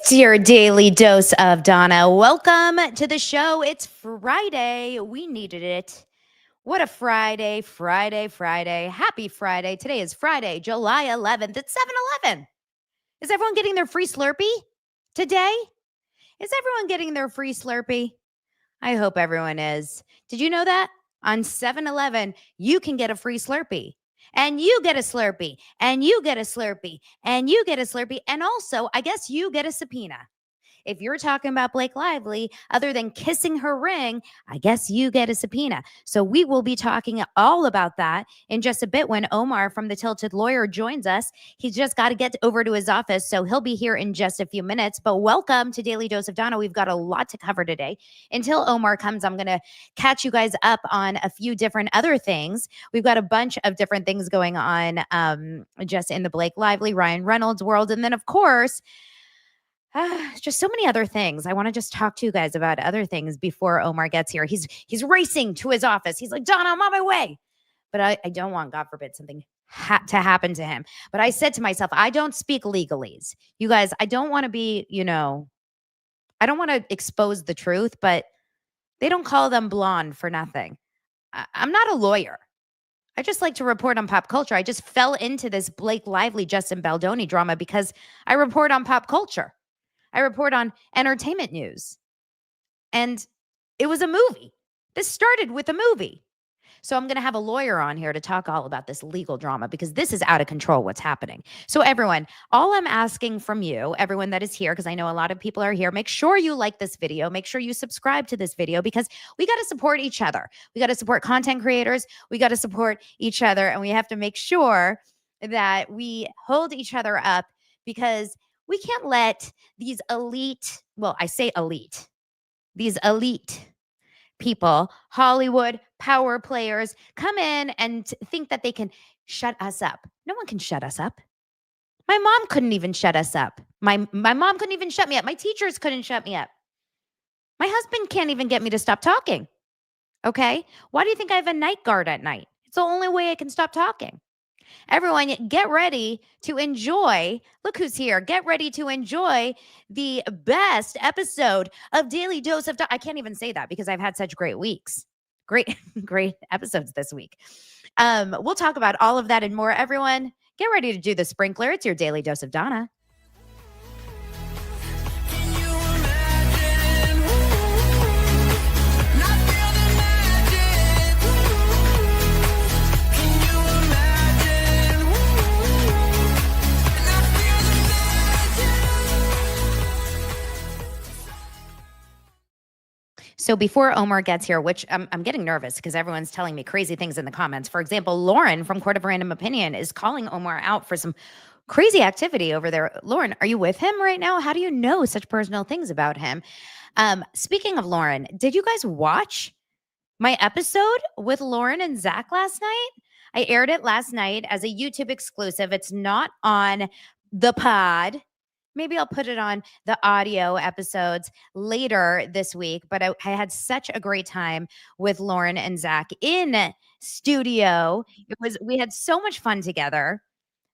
It's your daily dose of Donna. Welcome to the show. It's Friday. We needed it. What a Friday, Friday. Happy Friday. Today is Friday, July 11th. It's 7-Eleven. Is everyone getting their free Slurpee today? Is everyone getting their free Slurpee? I hope everyone is. Did you know that? On 7-Eleven, you can get a free Slurpee. And you get a Slurpee, and you get a Slurpee, and you get a Slurpee, and also, I guess you get a subpoena. If you're talking about Blake Lively, other than kissing her ring, I guess you get a subpoena. So we will be talking all about that in just a bit when Omar from The Tilted Lawyer joins us. He's just got to get over to his office, so he'll be here in just a few minutes. But welcome to Daily Dose of Donna. We've got a lot to cover today. Until Omar comes, I'm going to catch you guys up on a few different other things. We've got a bunch of different things going on just in the Blake Lively, Ryan Reynolds world. And then, of course, just so many other things. I want to just talk to you guys about other things before Omar gets here. He's racing to his office. He's like, Donna, I'm on my way. But I don't want, God forbid, something to happen to him. But I said to myself, I don't speak legalese. You guys, I don't want to be, I don't want to expose the truth, but they don't call them blonde for nothing. I'm not a lawyer. I just like to report on pop culture. I just fell into this Blake Lively, Justin Baldoni drama because I report on pop culture. I report on entertainment news. And it was a movie. This started with a movie. So I'm going to have a lawyer on here to talk all about this legal drama because this is out of control what's happening. So everyone, all I'm asking from you, everyone that is here, because I know a lot of people are here, make sure you like this video. Make sure you subscribe to this video because we got to support each other. We got to support content creators. We got to support each other. And we have to make sure that we hold each other up because we can't let these elite, well, I say elite, these elite people, Hollywood power players, come in and think that they can shut us up. No one can shut us up. My mom couldn't even shut us up. My mom couldn't even shut me up. My teachers couldn't shut me up. My husband can't even get me to stop talking. Okay? Why do you think I have a night guard at night? It's the only way I can stop talking. Everyone, get ready to enjoy. Look who's here. Get ready to enjoy the best episode of Daily Dose of I can't even say that because I've had such great weeks. Great episodes this week. We'll talk about all of that and more. Everyone, get ready to do the sprinkler. It's your Daily Dose of Donna. So before Omar gets here, which I'm getting nervous because everyone's telling me crazy things in the comments. For example, Lauren from Court of Random Opinion is calling Omar out for some crazy activity over there. Lauren, are you with him right now? How do you know such personal things about him? Speaking of Lauren, did you guys watch my episode with Lauren and Zach last night? I aired it last night as a YouTube exclusive. It's not on the pod. Maybe I'll put it on the audio episodes later this week, but I had such a great time with Lauren and Zach in studio. We had so much fun together.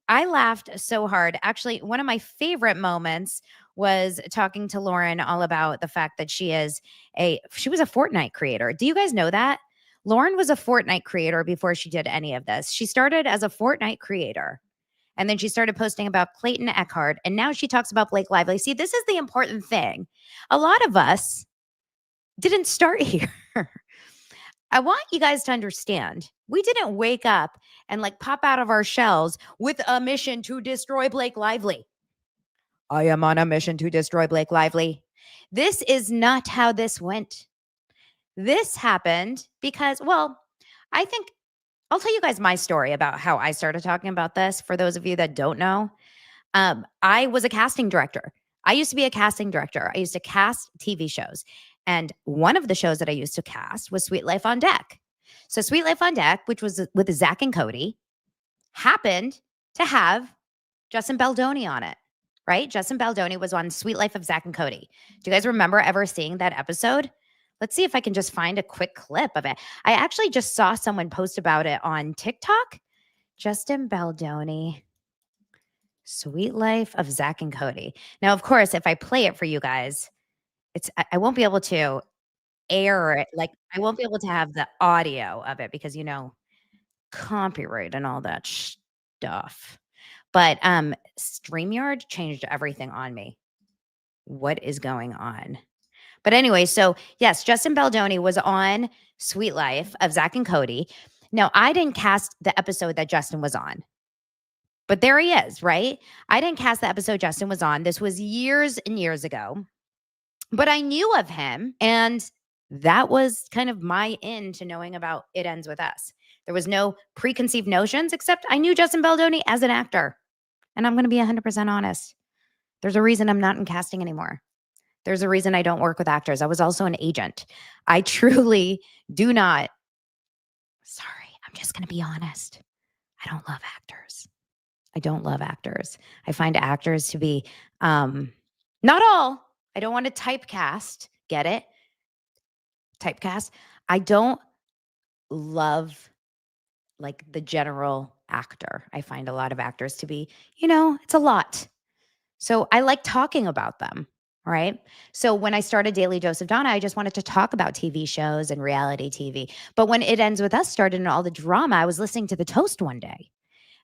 I laughed so hard. Actually, one of my favorite moments was talking to Lauren all about the fact that she was a Fortnite creator. Do you guys know that? Lauren was a Fortnite creator before she did any of this. She started as a Fortnite creator. And then she started posting about Clayton Eckhart. And now she talks about Blake Lively. See, this is the important thing. A lot of us didn't start here. I want you guys to understand, we didn't wake up and pop out of our shells with a mission to destroy Blake Lively. I am on a mission to destroy Blake Lively. This is not how this went. This happened because, I think I'll tell you guys my story about how I started talking about this. For those of you that don't know, I was a casting director. I used to be a casting director. I used to cast TV shows. And one of the shows that I used to cast was Sweet Life on Deck. So Sweet Life on Deck, which was with Zach and Cody, happened to have Justin Baldoni on it, right? Justin Baldoni was on Sweet Life of Zach and Cody. Do you guys remember ever seeing that episode? Let's see if I can just find a quick clip of it. I actually just saw someone post about it on TikTok. Justin Baldoni. Sweet Life of Zach and Cody. Now, of course, if I play it for you guys, I won't be able to air it, like, I won't be able to have the audio of it because, copyright and all that stuff. But, StreamYard changed everything on me. What is going on? But anyway, so yes, Justin Baldoni was on Sweet Life of Zach and Cody. Now, I didn't cast the episode that Justin was on, but there he is, right? I didn't cast the episode Justin was on. This was years and years ago, but I knew of him. And that was kind of my in to knowing about It Ends With Us. There was no preconceived notions, except I knew Justin Baldoni as an actor. And I'm going to be 100% honest. There's a reason I'm not in casting anymore. There's a reason I don't work with actors. I was also an agent. I truly do not. Sorry, I'm just going to be honest. I don't love actors. I don't love actors. I find actors to be, not all. I don't want to typecast. Get it? Typecast. I don't love like the general actor. I find a lot of actors to be, it's a lot. So I like talking about them, right? So when I started Daily Dose of Donna, I just wanted to talk about TV shows and reality TV. But when It Ends With Us started and all the drama, I was listening to The Toast one day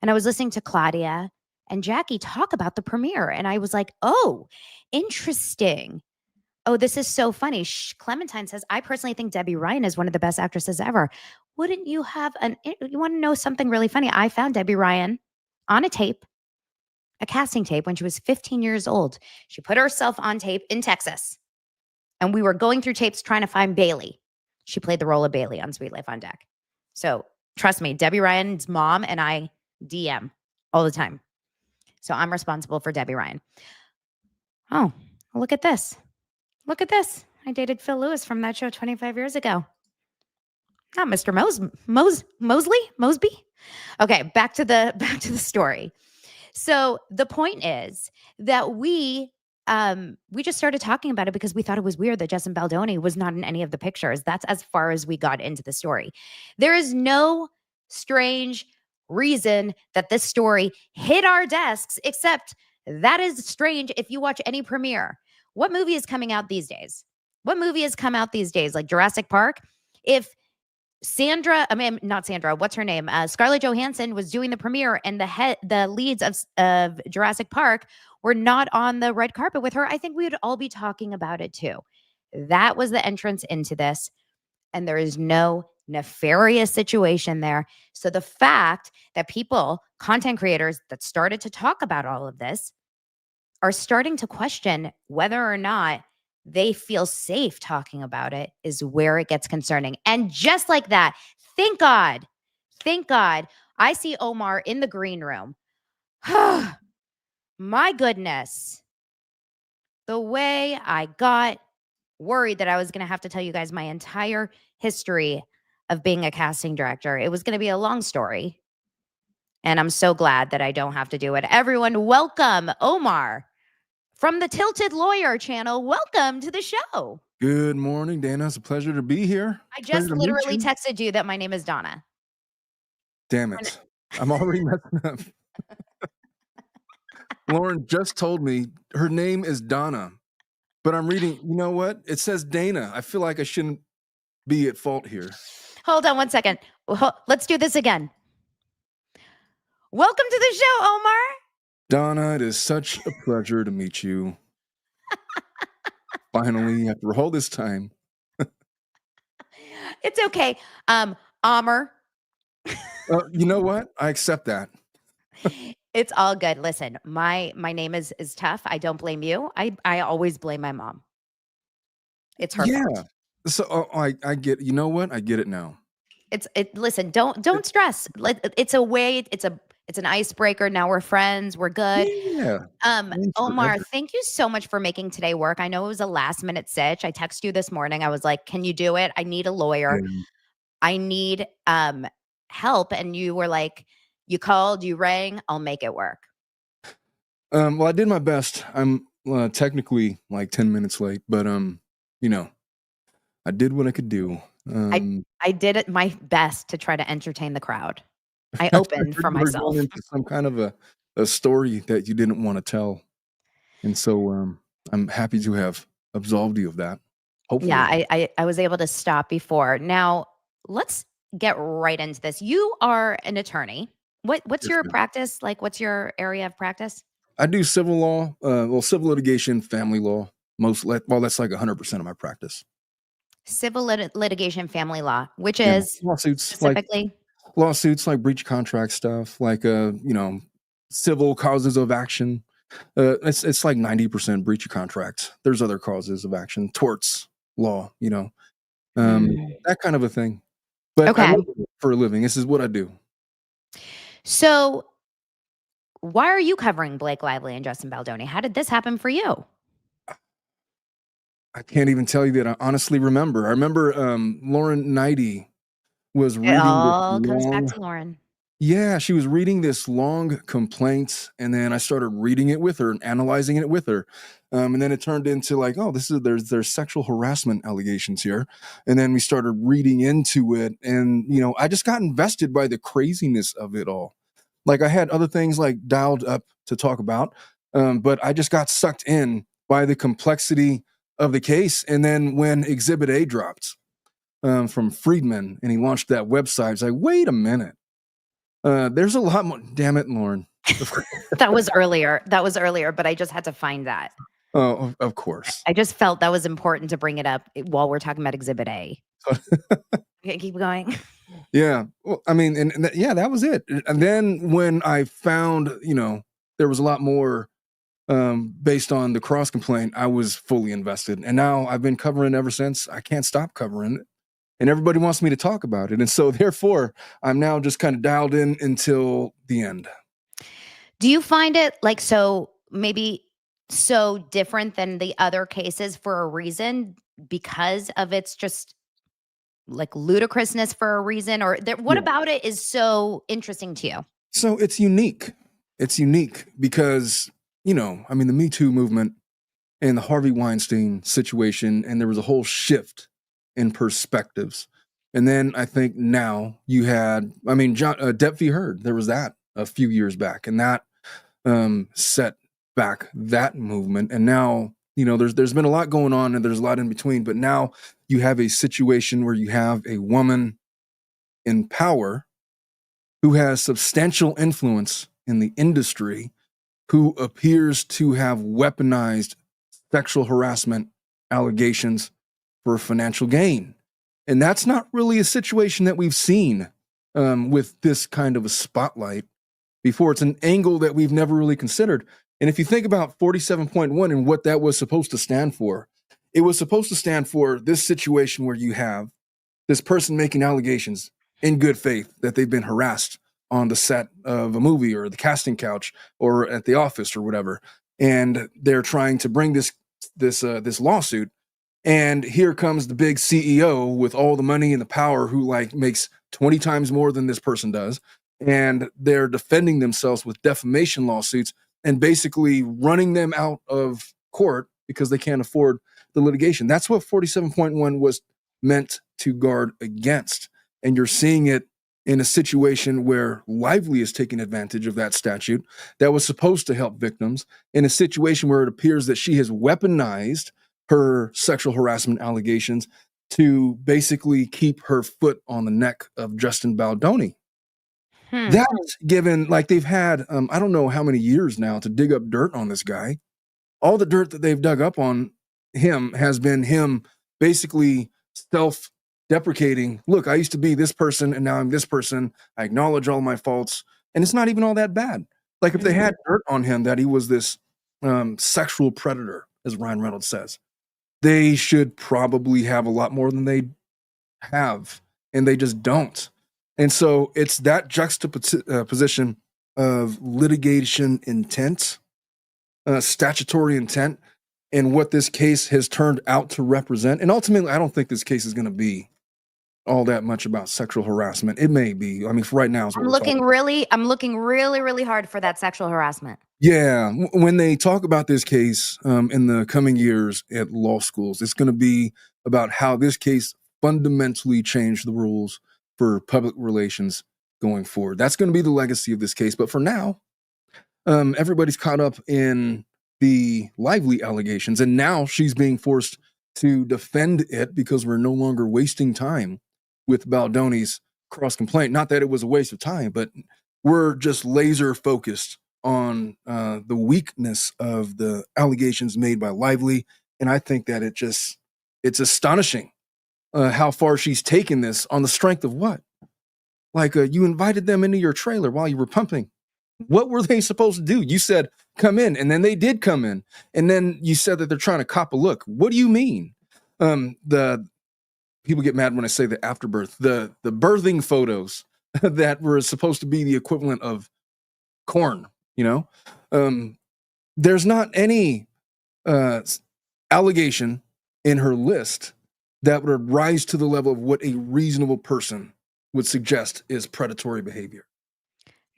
and I was listening to Claudia and Jackie talk about the premiere. And I was like, oh, interesting. Oh, this is so funny. Clementine says, I personally think Debbie Ryan is one of the best actresses ever. Wouldn't you have you want to know something really funny? I found Debbie Ryan on a tape, a casting tape when she was 15 years old. She put herself on tape in Texas. And we were going through tapes trying to find Bailey. She played the role of Bailey on Sweet Life on Deck. So trust me, Debbie Ryan's mom and I DM all the time. So I'm responsible for Debbie Ryan. Oh, look at this. Look at this. I dated Phil Lewis from that show 25 years ago. Not Mr. Mosby. Okay, back to the story. So the point is that we just started talking about it because we thought it was weird that Justin Baldoni was not in any of the pictures. That's as far as we got into the story. There is no strange reason that this story hit our desks, except that is strange if you watch any premiere. What movie is coming out these days? What movie has come out these days? Like Jurassic Park? If not Sandra, what's her name? Scarlett Johansson was doing the premiere and the leads of Jurassic Park were not on the red carpet with her, I think we would all be talking about it too. That was the entrance into this. And there is no nefarious situation there. So the fact that people, content creators that started to talk about all of this are starting to question whether or not they feel safe talking about it is where it gets concerning. And just like that, thank God, I see Omar in the green room. My goodness. The way I got worried that I was going to have to tell you guys my entire history of being a casting director. It was going to be a long story. And I'm so glad that I don't have to do it. Everyone, welcome Omar from the Tilted Lawyer channel. Welcome to the show. Good morning, Dana. It's a pleasure to be here. I just literally texted you that my name is Donna. Damn it. I'm already messing up. Lauren just told me her name is Donna, but I'm reading, you know what? It says Dana. I feel like I shouldn't be at fault here. Hold on one second. Let's do this again. Welcome to the show, Omar. Donna, it is such a pleasure to meet you. Finally, after all this time. It's okay. Omar. You know what? I accept that. It's all good. Listen, my name is tough. I don't blame you. I always blame my mom. It's her fault. So I get, you know what? I get it now. Listen, don't stress. It's a way, it's an icebreaker. Now we're friends. We're good. Yeah. Omar, thank you so much for making today work. I know it was a last minute sitch. I texted you this morning. I was like, can you do it? I need a lawyer. Yeah. I need help. And you were like, you called, you rang, I'll make it work. Well, I did my best. I'm technically like 10 minutes late, but I did what I could do. I did my best to try to entertain the crowd. I opened for myself. Into some kind of a a story that you didn't want to tell. And so I'm happy to have absolved you of that. Yeah, Hopefully. I was able to stop before. Now, let's get right into this. You are an attorney. What's Yes, your ma'am. practice? Like, what's your area of practice? I do civil law, civil litigation, family law. That's like 100% of my practice. Civil litigation, family law, which Yeah, is specifically lawsuits like breach of contract stuff, like civil causes of action. It's like 90% breach of contract. There's other causes of action, torts, law, mm, that kind of a thing. But I okay. work for a living. This is what I do. So, why are you covering Blake Lively and Justin Baldoni? How did this happen for you? I can't even tell you that I honestly remember. I remember Lauren Knighty was It reading this all comes back long. to Lauren. Yeah, she was reading this long complaint, and then I started reading it with her and analyzing it with her, and then it turned into like, oh, there's sexual harassment allegations here, and then we started reading into it, and I just got invested by the craziness of it all. Like I had other things like dialed up to talk about, but I just got sucked in by the complexity of the case, and then when Exhibit A dropped from Friedman, and he launched that website, it's like, wait a minute. There's a lot more. Damn it, Lauren. That was earlier. That was earlier, but I just had to find that. Oh, of course. I just felt that was important to bring it up while we're talking about Exhibit A. Okay, keep going. Yeah. Well, I mean, yeah, that was it. And then when I found, there was a lot more based on the cross complaint, I was fully invested. And now I've been covering it ever since. I can't stop covering it. And everybody wants me to talk about it. And so therefore, I'm now just kind of dialed in until the end. Do you find it like maybe so different than the other cases for a reason because of its just like ludicrousness for a reason? Or what Yeah. about it is so interesting to you? So it's unique. It's unique because, I mean, the Me Too movement and the Harvey Weinstein situation, and there was a whole shift in perspectives. And then I think now you had, I mean, Depp v. Heard, there was that a few years back, and that set back that movement. And now, there's been a lot going on, and there's a lot in between. But now you have a situation where you have a woman in power who has substantial influence in the industry, who appears to have weaponized sexual harassment allegations for financial gain. And that's not really a situation that we've seen with this kind of a spotlight before. It's an angle that we've never really considered. And if you think about 47.1 and what that was supposed to stand for, it was supposed to stand for this situation where you have this person making allegations in good faith that they've been harassed on the set of a movie or the casting couch or at the office or whatever. And they're trying to bring this lawsuit. And here comes the big CEO with all the money and the power who like makes 20 times more than this person does. And they're defending themselves with defamation lawsuits and basically running them out of court because they can't afford the litigation. That's what 47.1 was meant to guard against. And you're seeing it in a situation where Lively is taking advantage of that statute that was supposed to help victims, in a situation where it appears that she has weaponized her sexual harassment allegations to basically keep her foot on the neck of Justin Baldoni. Hmm. That's given, like they've had, I don't know how many years now to dig up dirt on this guy. All the dirt that they've dug up on him has been him basically self-deprecating. Look, I used to be this person and now I'm this person. I acknowledge all my faults. And it's not even all that bad. Like if they had dirt on him that he was this sexual predator, as Ryan Reynolds says, they should probably have a lot more than they have. And they just don't. And so it's that juxtaposition of litigation intent, statutory intent, and what this case has turned out to represent. And ultimately, I don't think this case is going to be all that much about sexual harassment. It may be. I mean, for right now, is what I'm we're talking. I'm looking really, really hard for that sexual harassment. Yeah, when they talk about this case in the coming years at law schools, it's going to be about how this case fundamentally changed the rules for public relations going forward. That's going to be the legacy of this case. But for now, everybody's caught up in the Lively allegations, and now she's being forced to defend it because we're no longer wasting time with Baldoni's cross complaint. Not that it was a waste of time, but we're just laser focused on the weakness of the allegations made by Lively. And I think that it's astonishing how far she's taken this on the strength of what? Like you invited them into your trailer while you were pumping. What were they supposed to do? You said, come in, and then they did come in. And then you said that they're trying to cop a look. What do you mean? The people get mad when I say the afterbirth, the birthing photos that were supposed to be the equivalent of corn, there's not any allegation in her list that would rise to the level of what a reasonable person would suggest is predatory behavior.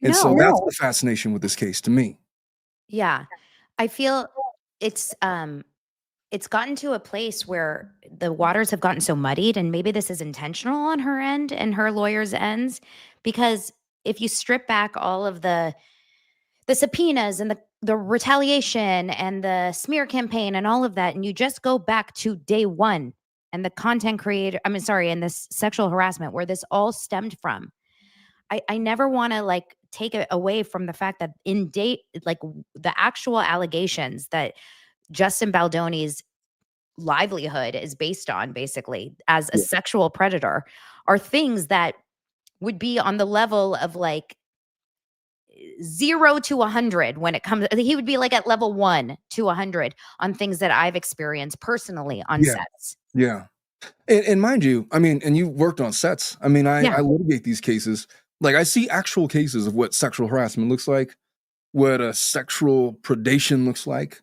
And so that's the fascination with this case to me. Yeah. I feel it's gotten to a place where the waters have gotten so muddied, and maybe this is intentional on her end and her lawyer's ends, because if you strip back all of the subpoenas and the retaliation and the smear campaign and all of that, and you just go back to day one and the content creator, and this sexual harassment where this all stemmed from, I never want to take it away from the fact that the actual allegations that Justin Baldoni's livelihood is based on, basically, as a sexual predator, are things that would be on the level of 0 to 100 when it comes. He would be at level 1 to 100 on things that I've experienced personally on sets. Yeah. And mind you, and you worked on sets. I litigate these cases. I see actual cases of what sexual harassment looks like, what a sexual predation looks like.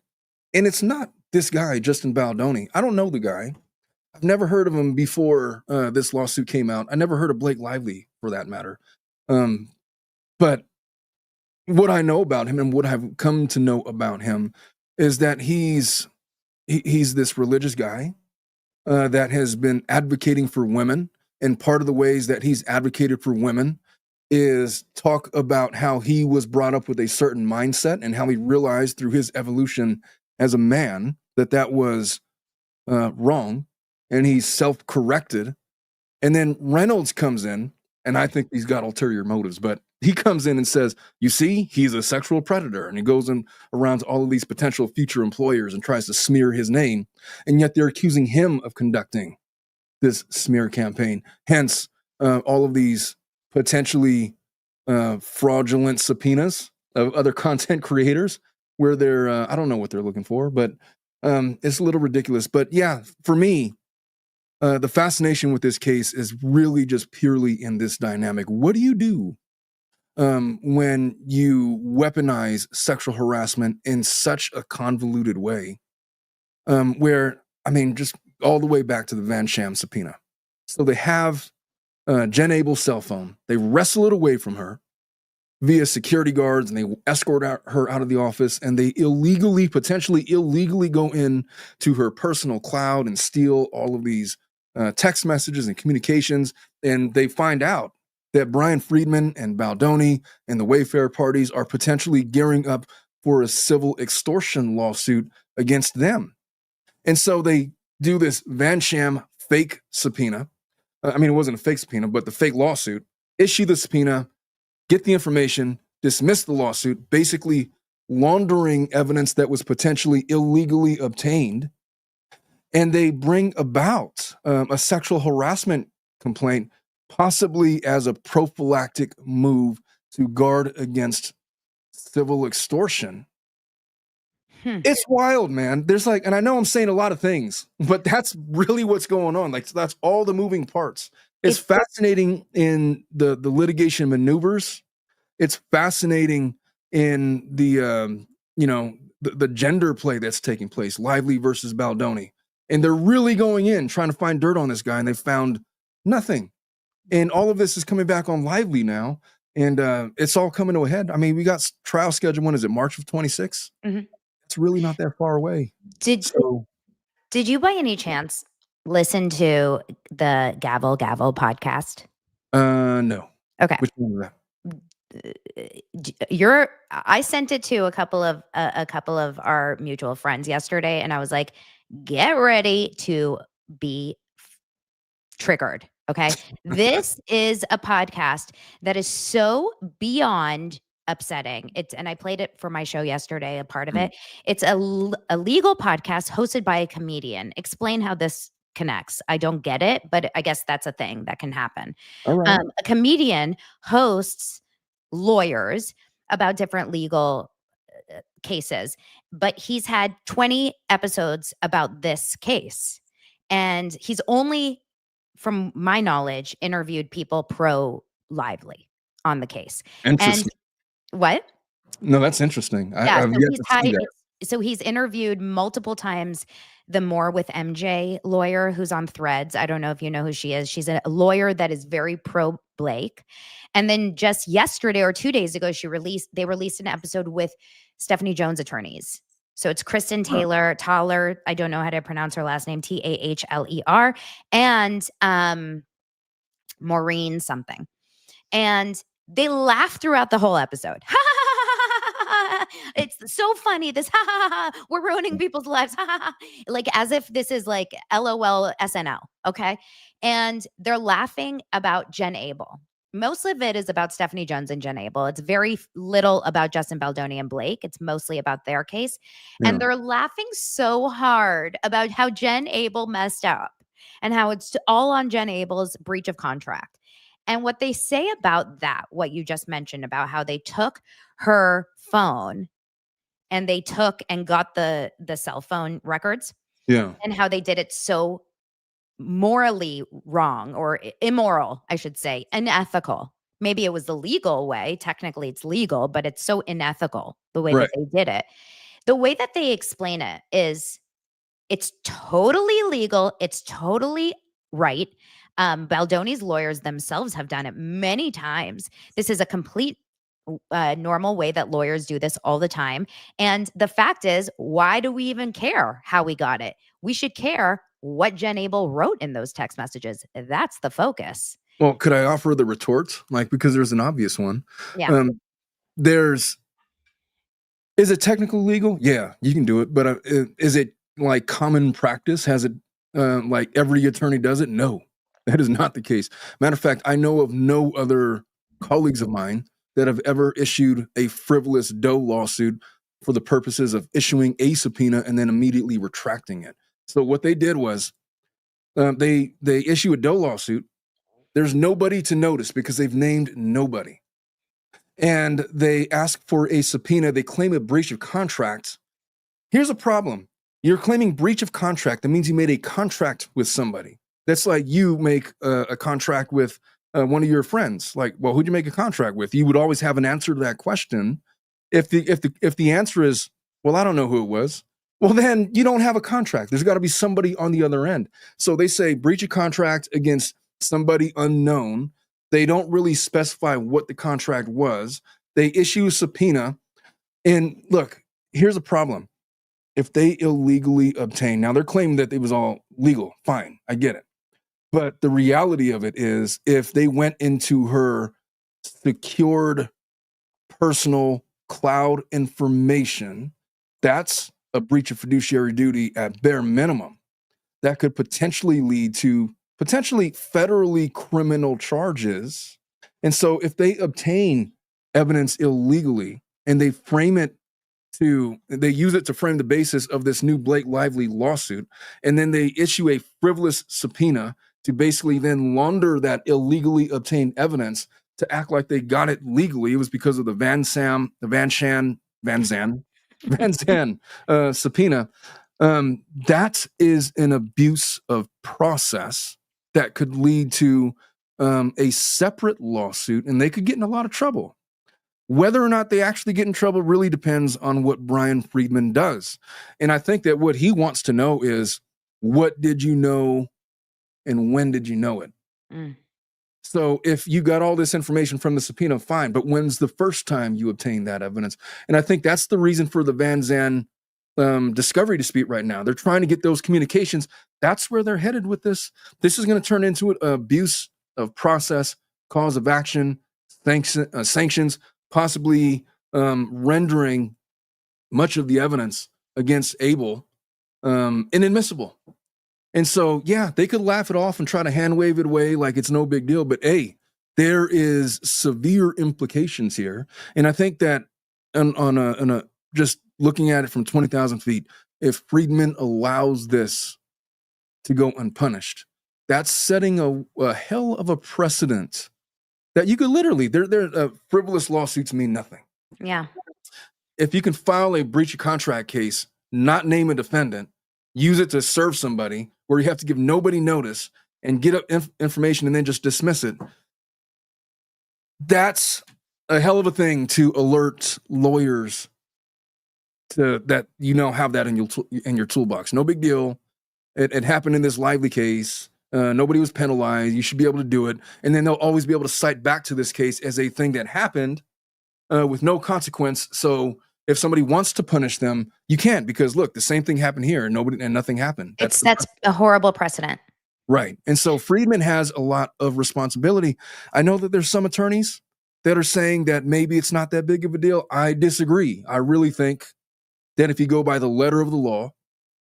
And it's not this guy, Justin Baldoni. I don't know the guy. I've never heard of him before this lawsuit came out. I never heard of Blake Lively, for that matter. But what I know about him and what I've come to know about him is that he's this religious guy that has been advocating for women. And part of the ways that he's advocated for women is talk about how he was brought up with a certain mindset and how he realized through his evolution as a man that was wrong, and he's self-corrected. And then Reynolds comes in, and I think he's got ulterior motives, but he comes in and says, you see, he's a sexual predator. And he goes in around to all of these potential future employers and tries to smear his name. And yet they're accusing him of conducting this smear campaign. Hence, all of these potentially fraudulent subpoenas of other content creators where they're, I don't know what they're looking for, but it's a little ridiculous. But yeah, for me, the fascination with this case is really just purely in this dynamic. What do you do when you weaponize sexual harassment in such a convoluted way? Where, just all the way back to the Van Sham subpoena. So they have Jen Abel's cell phone. They wrestle it away from her via security guards, and they escort her out of the office, and they potentially illegally go in to her personal cloud and steal all of these text messages and communications. And they find out that Brian Friedman and Baldoni and the Wayfair parties are potentially gearing up for a civil extortion lawsuit against them. And so they do this Van Sham fake subpoena. It wasn't a fake subpoena, but the fake lawsuit. Issue the subpoena, get the information, dismiss the lawsuit, basically laundering evidence that was potentially illegally obtained. And they bring about a sexual harassment complaint, possibly as a prophylactic move to guard against civil extortion. It's wild, man. There's and I know I'm saying a lot of things, but that's really what's going on. That's all the moving parts. It's fascinating in the litigation maneuvers. It's fascinating in the the gender play that's taking place, Lively versus Baldoni. And they're really going in trying to find dirt on this guy, and they found nothing. And all of this is coming back on Lively now, and it's all coming to a head. We got trial scheduled. When is it? March of 26? Mm-hmm. It's really not that far away. Did you by any chance listen to the Gavel podcast? No. Okay. Which one was that? I sent it to a couple of our mutual friends yesterday, and I was like, get ready to be triggered. Okay. This is a podcast that is so beyond upsetting. And I played it for my show yesterday, a part of it. It's a legal podcast hosted by a comedian. Explain how this connects. I don't get it, but I guess that's a thing that can happen. All right. A comedian hosts lawyers about different legal cases, but he's had 20 episodes about this case. And he's only, from my knowledge, interviewed people pro Lively on the case. Interesting. And what? No, that's interesting. Yeah, I've so yet he's to see that. so he's interviewed multiple times the More with MJ lawyer who's on Threads. I don't know if you know who she is. She's a lawyer that is very pro Blake. And then just yesterday or 2 days ago, they released an episode with Stephanie Jones attorneys. So it's Kristen Taylor, I don't know how to pronounce her last name, Tahler, and Maureen something. And they laugh throughout the whole episode. It's so funny. This, we're ruining people's lives. Like as if this is like LOL SNL. Okay. And they're laughing about Jen Abel. Most of it is about Stephanie Jones and Jen Abel. It's very little about Justin Baldoni and Blake. It's mostly about their case. Yeah. And they're laughing so hard about how Jen Abel messed up and how it's all on Jen Abel's breach of contract. And what they say about that, what you just mentioned about how they took her phone and they took and got the cell phone records. Yeah. And how they did it so morally wrong or immoral, I should say, unethical. Maybe it was the legal way. Technically, it's legal, but it's so unethical the way that they did it. The way that they explain it is it's totally legal. It's totally right. Baldoni's lawyers themselves have done it many times. This is a complete normal way that lawyers do this all the time. And the fact is, why do we even care how we got it? We should care what Jen Abel wrote in those text messages. That's the focus. Well, could I offer the retort? Like, because there's an obvious one. Yeah. Is it technically legal? Yeah, you can do it. But is it like common practice? Has it like every attorney does it? No, that is not the case. Matter of fact, I know of no other colleagues of mine that have ever issued a frivolous Doe lawsuit for the purposes of issuing a subpoena and then immediately retracting it. So what they did was they issue a Doe lawsuit. There's nobody to notice because they've named nobody. And they ask for a subpoena. They claim a breach of contract. Here's a problem. You're claiming breach of contract. That means you made a contract with somebody. That's like you make a contract with one of your friends. Like, well, who'd you make a contract with? You would always have an answer to that question. If the answer is, well, I don't know who it was, well, then you don't have a contract. There's got to be somebody on the other end. So they say breach of contract against somebody unknown. They don't really specify what the contract was. They issue a subpoena. And look, here's a problem. If they illegally obtain, now they're claiming that it was all legal. Fine, I get it. But the reality of it is if they went into her secured personal cloud information, that's a breach of fiduciary duty at bare minimum. That could potentially lead to federally criminal charges. And so if they obtain evidence illegally and they use it to frame the basis of this new Blake Lively lawsuit, and then they issue a frivolous subpoena to basically then launder that illegally obtained evidence to act like they got it legally. It was because of the Van Zandt subpoena. That is an abuse of process that could lead to a separate lawsuit, and they could get in a lot of trouble. Whether or not they actually get in trouble really depends on what Brian Friedman does. And I think that what he wants to know is, what did you know and when did you know it? So if you got all this information from the subpoena, fine, but when's the first time you obtained that evidence? And I think that's the reason for the Van Zandt discovery dispute right now. They're trying to get those communications. That's where they're headed with this. This is going to turn into an abuse of process, cause of action, sanctions, possibly rendering much of the evidence against Abel inadmissible. And so, yeah, they could laugh it off and try to hand wave it away like it's no big deal. But hey, there is severe implications here. And I think that on a just looking at it from 20,000 feet, if Friedman allows this to go unpunished, that's setting a hell of a precedent that you could literally, frivolous lawsuits mean nothing. Yeah. If you can file a breach of contract case, not name a defendant, use it to serve somebody where you have to give nobody notice and get up information and then just dismiss it, that's a hell of a thing to alert lawyers to that, have that in your toolbox. No big deal. It happened in this Lively case. Nobody was penalized. You should be able to do it. And then they'll always be able to cite back to this case as a thing that happened with no consequence. So if somebody wants to punish them, you can't, because look, the same thing happened here and nothing happened. That's a horrible precedent. Right. And so Friedman has a lot of responsibility. I know that there's some attorneys that are saying that maybe it's not that big of a deal. I disagree. I really think that if you go by the letter of the law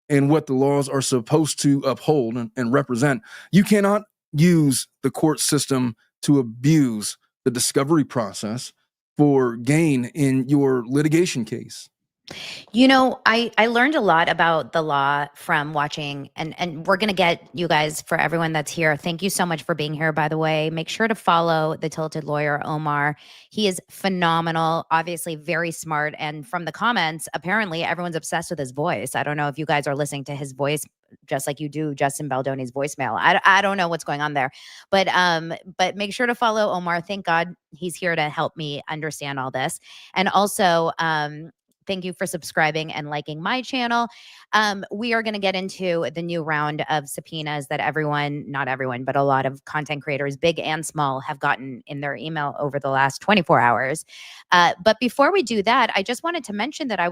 and what the laws are supposed to uphold and represent, you cannot use the court system to abuse the discovery process for gain in your litigation case. I learned a lot about the law from watching, and we're going to get you guys, for everyone that's here, thank you so much for being here, by the way. Make sure to follow the Tilted Lawyer, Omar. He is phenomenal, obviously very smart. And from the comments, apparently everyone's obsessed with his voice. I don't know if you guys are listening to his voice just like you do Justin Baldoni's voicemail. I don't know what's going on there, but make sure to follow Omar. Thank God he's here to help me understand all this. And also, thank you for subscribing and liking my channel. We are going to get into the new round of subpoenas that not everyone, but a lot of content creators, big and small, have gotten in their email over the last 24 hours. But before we do that, I just wanted to mention that I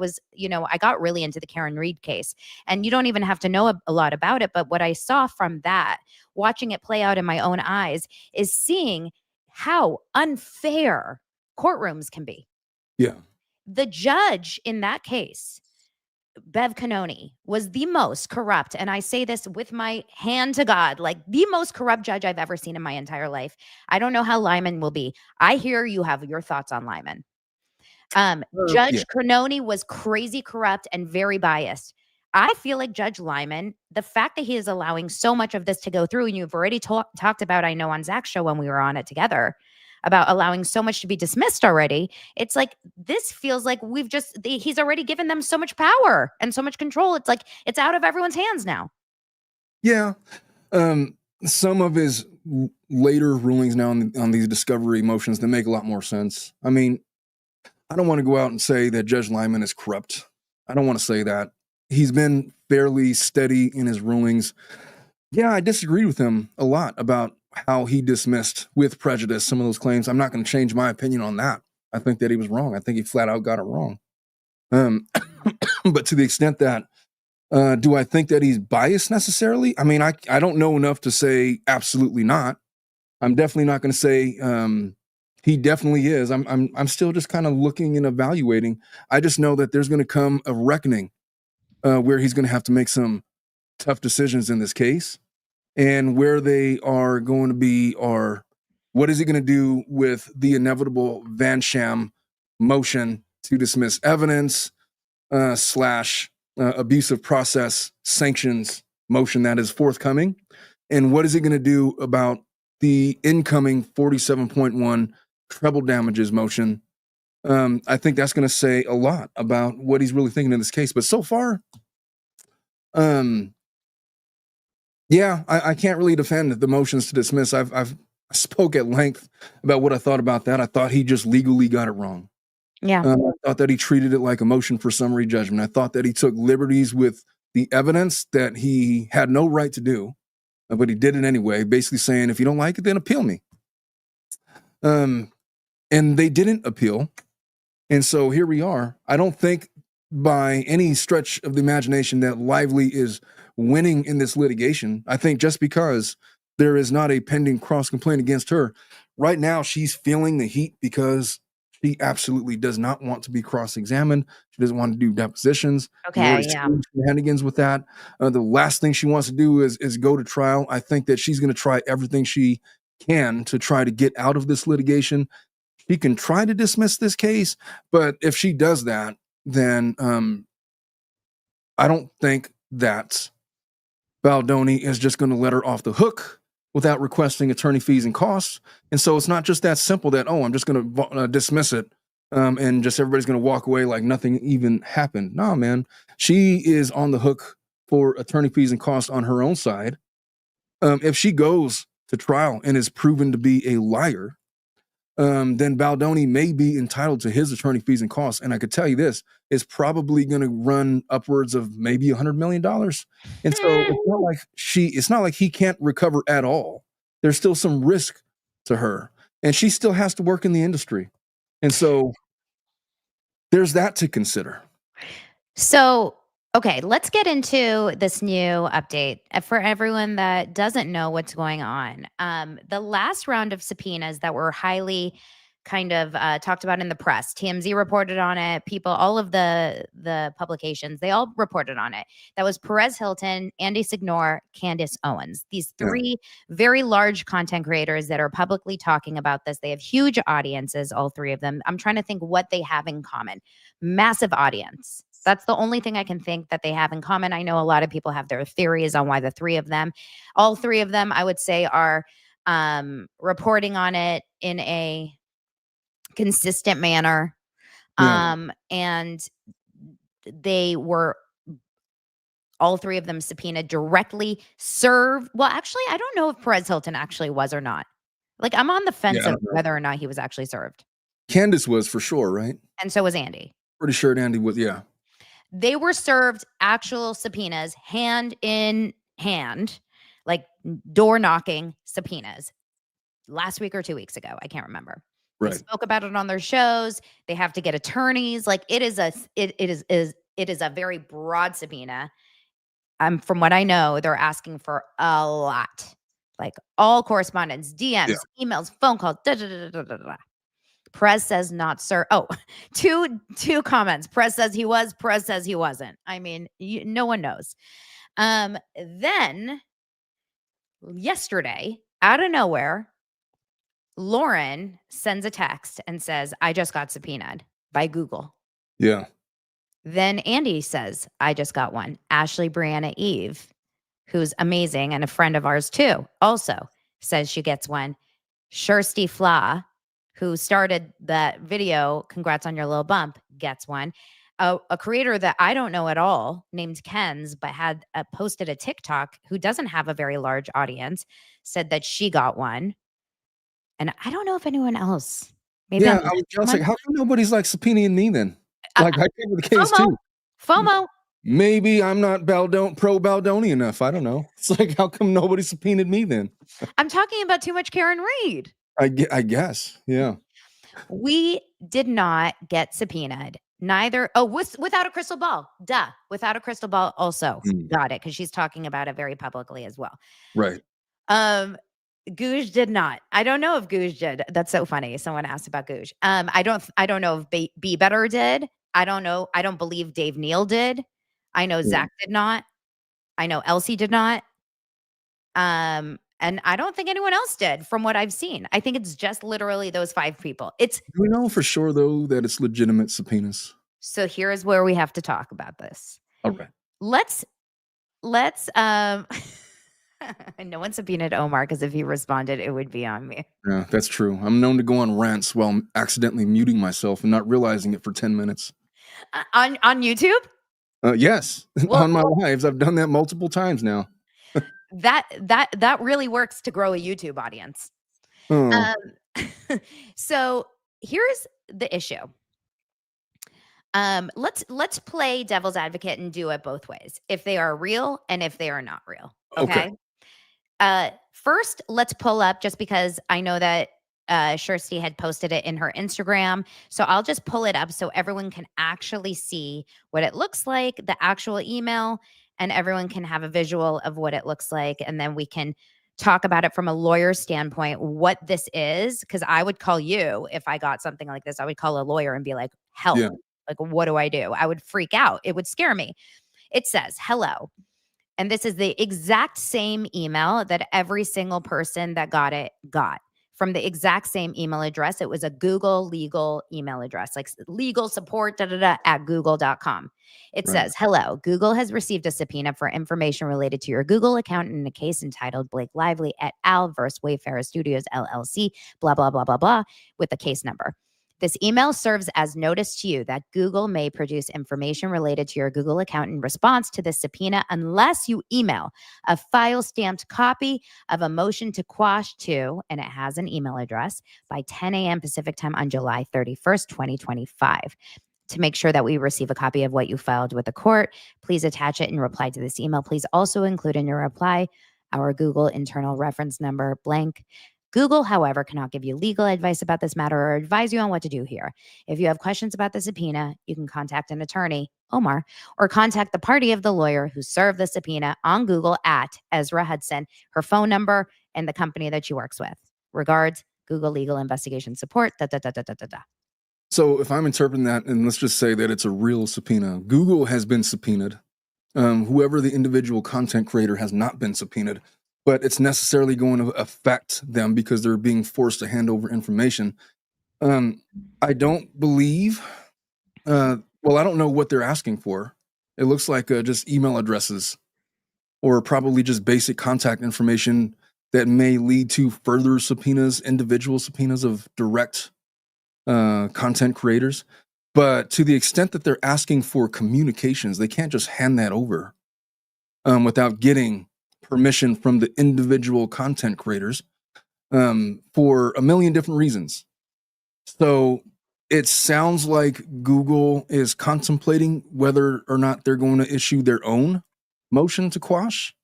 got really into the Karen Reed case, and you don't even have to know a lot about it. But what I saw from that, watching it play out in my own eyes, is seeing how unfair courtrooms can be. Yeah. The judge in that case, Bev Canoni, was the most corrupt, and I say this with my hand to God, like the most corrupt judge I've ever seen in my entire life. I don't know how Lyman will be. I hear you have your thoughts on Lyman. Judge Canoni was crazy corrupt and very biased. I feel like Judge Lyman, the fact that he is allowing so much of this to go through, and you've already talked about, I know on Zach's show when we were on it together, about allowing so much to be dismissed already. It's like, this feels like he's already given them so much power and so much control. It's like, it's out of everyone's hands now. Yeah. Some of his later rulings now on these discovery motions that make a lot more sense. I mean, I don't want to go out and say that Judge Lyman is corrupt. I don't want to say that. He's been fairly steady in his rulings. Yeah, I disagreed with him a lot about how he dismissed with prejudice some of those claims. I'm not going to change my opinion on that. I think that he was wrong. I think he flat out got it wrong. But to the extent that, do I think that he's biased necessarily? I mean, I don't know enough to say absolutely not. I'm definitely not going to say he definitely is. I'm still just kind of looking and evaluating. I just know that there's going to come a reckoning where he's going to have to make some tough decisions in this case. And where they are going to be are, what is he going to do with the inevitable Van Sham motion to dismiss evidence / abusive process sanctions motion that is forthcoming? And what is he going to do about the incoming 47.1 treble damages motion? I think that's going to say a lot about what he's really thinking in this case. But so far, yeah, I can't really defend the motions to dismiss. I've spoke at length about what I thought about that. I thought he just legally got it wrong. Yeah. I thought that he treated it like a motion for summary judgment. I thought that he took liberties with the evidence that he had no right to do, but he did it anyway, basically saying, if you don't like it, then appeal me. And they didn't appeal. And so here we are. I don't think by any stretch of the imagination that Lively is winning in this litigation. I think just because there is not a pending cross complaint against her, Right now, she's feeling the heat because she absolutely does not want to be cross-examined. She doesn't want to do depositions. She's already Okay, yeah. seen shenanigans with that. The last thing she wants to do is go to trial. I think that she's going to try everything she can to try to get out of this litigation. She can try to dismiss this case, but if she does that, then I don't think that Baldoni is just going to let her off the hook without requesting attorney fees and costs. And so it's not just that simple that, oh, I'm just going to dismiss it and just everybody's going to walk away like nothing even happened. No, man. She is on the hook for attorney fees and costs on her own side. If she goes to trial and is proven to be a liar, then Baldoni may be entitled to his attorney fees and costs. And I could tell you this, is probably going to run upwards of maybe $100 million. And so it's not like he can't recover at all. There's still some risk to her, and she still has to work in the industry. And so there's that to consider. So, okay, let's get into this new update for everyone that doesn't know what's going on. The last round of subpoenas that were highly kind of talked about in the press, TMZ reported on it. People, all of the publications, they all reported on it. That was Perez Hilton, Andy Signor, Candace Owens. These three very large content creators that are publicly talking about this. They have huge audiences, all three of them. I'm trying to think what they have in common. Massive audience. That's the only thing I can think that they have in common. I know a lot of people have their theories on why all three of them, I would say, are reporting on it in a consistent manner. And they were, all three of them subpoenaed, directly served. Well, actually, I don't know if Perez Hilton actually was or not. Like, I'm on the fence of whether or not he was actually served. Candace was for sure, right? And so was Andy. Pretty sure Andy was, yeah. They were served actual subpoenas, hand in hand, like door knocking subpoenas last week or 2 weeks ago. I can't remember. Right. They spoke about it on their shows. They have to get attorneys. Like, it is a very broad subpoena. From what I know, they're asking for a lot, like all correspondence, DMs, emails, phone calls, Perez says not, sir. Oh, two comments. Perez says he was. Perez says he wasn't. I mean, no one knows. Then yesterday, out of nowhere, Lauren sends a text and says, I just got subpoenaed by Google. Yeah. Then Andy says, I just got one. Ashley Brianna Eve, who's amazing and a friend of ours too, also says she gets one. Kirsty Fla, who started that video, congrats on your little bump, gets one. A creator that I don't know at all, named Ken's, but had posted a TikTok, who doesn't have a very large audience, said that she got one. And I don't know if anyone else. Maybe I was like, how come nobody's like subpoenaing me then? Like, I cover the case too. FOMO. Maybe I'm not pro Baldoni enough. I don't know. It's like, how come nobody subpoenaed me then? I'm talking about too much Karen Reed. I guess. Yeah. We did not get subpoenaed. Neither. Oh, without a crystal ball. Duh. Without a crystal ball also got it, because she's talking about it very publicly as well. Right. Googe did not. I don't know if Googe did. That's so funny. Someone asked about Googe. I don't know if Be Better did. I don't know. I don't believe Dave Neal did. I know Zach did not. I know Elsie did not. And I don't think anyone else did, from what I've seen. I think it's just literally those 5 people. Do we know for sure, though, that it's legitimate subpoenas? So here's where we have to talk about this. All right. Let's no one subpoenaed Omar, because if he responded, it would be on me. Yeah, that's true. I'm known to go on rants while accidentally muting myself and not realizing it for 10 minutes. On YouTube? Yes. On my lives. I've done that multiple times now. That really works to grow a YouTube audience. So here's the issue. Let's play devil's advocate and do it both ways. If they are real and if they are not real. Okay. First, let's pull up, just because I know that Kirsty had posted it in her Instagram. So I'll just pull it up so everyone can actually see what it looks like, the actual email, and everyone can have a visual of what it looks like. And then we can talk about it from a lawyer standpoint, what this is, because I would call you if I got something like this. I would call a lawyer and be like, help. Yeah. Like, what do I do? I would freak out. It would scare me. It says, hello. And this is the exact same email that every single person that got it got from the exact same email address. It was a Google legal email address, like legal support at google.com. It Right. says, hello, Google has received a subpoena for information related to your Google account in a case entitled Blake Lively et al. Versus Wayfarer Studios LLC, blah, blah, blah, blah, blah, with the case number. This email serves as notice to you that Google may produce information related to your Google account in response to this subpoena unless you email a file stamped copy of a motion to quash to, and it has an email address, by 10 a.m. Pacific time on July 31st, 2025. To make sure that we receive a copy of what you filed with the court, please attach it and reply to this email. Please also include in your reply our Google internal reference number, blank. Google, however, cannot give you legal advice about this matter or advise you on what to do here. If you have questions about the subpoena, you can contact an attorney, Omar, or contact the party of the lawyer who served the subpoena on Google at Ezra Hudson, her phone number, and the company that she works with. Regards, Google Legal Investigation Support, da, da, da, da, da, da, da. So if I'm interpreting that, and let's just say that it's a real subpoena, Google has been subpoenaed. Whoever the individual content creator has not been subpoenaed, but it's necessarily going to affect them because they're being forced to hand over information. I don't believe, I don't know what they're asking for. It looks like just email addresses or probably just basic contact information that may lead to further subpoenas, individual subpoenas of direct content creators. But to the extent that they're asking for communications, they can't just hand that over without getting permission from the individual content creators for a million different reasons. So it sounds like Google is contemplating whether or not they're going to issue their own motion to quash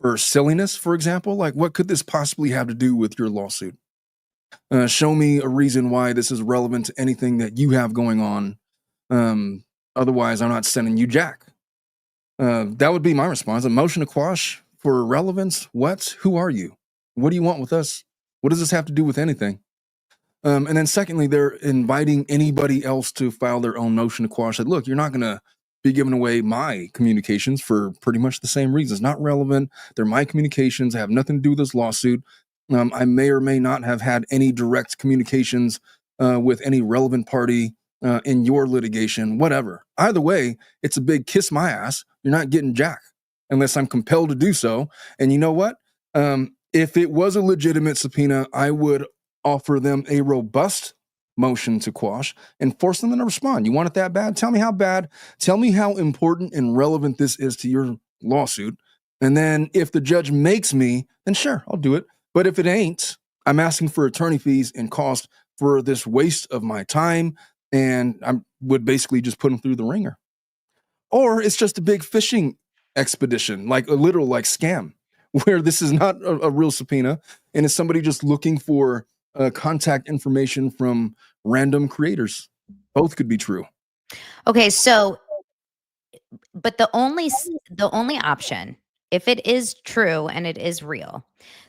for silliness, for example. Like, what could this possibly have to do with your lawsuit? Show me a reason why this is relevant to anything that you have going on. Otherwise, I'm not sending you jack. That would be my response. A motion to quash for relevance? What? Who are you? What do you want with us? What does this have to do with anything? And then secondly, they're inviting anybody else to file their own motion to quash. Like, look, you're not going to be giving away my communications for pretty much the same reasons. Not relevant. They're my communications. They have nothing to do with this lawsuit. I may or may not have had any direct communications with any relevant party in your litigation, whatever. Either way, it's a big kiss my ass. You're not getting jack unless I'm compelled to do so. And you know what? If it was a legitimate subpoena, I would offer them a robust motion to quash and force them to respond. You want it that bad? Tell me how bad. Tell me how important and relevant this is to your lawsuit. And then if the judge makes me, then sure, I'll do it. But if it ain't, I'm asking for attorney fees and cost for this waste of my time. And I would basically just put them through the ringer. Or it's just a big fishing expedition, like a literal like scam, where this is not a real subpoena and it's somebody just looking for contact information from random creators. Both could be true. Okay, so, but the only option, if it is true and it is real,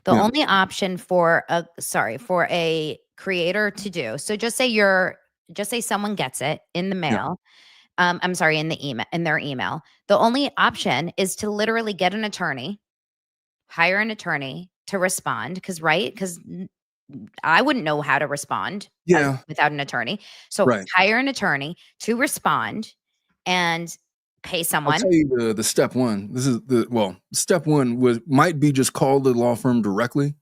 the Yeah. only option for a creator to do. So just say someone gets it in the mail. I'm sorry, in their email. The only option is to literally get an attorney, hire an attorney to respond. Because I wouldn't know how to respond without an attorney. So hire an attorney to respond and pay someone. I'll tell you the step one. This is step one might be just call the law firm directly.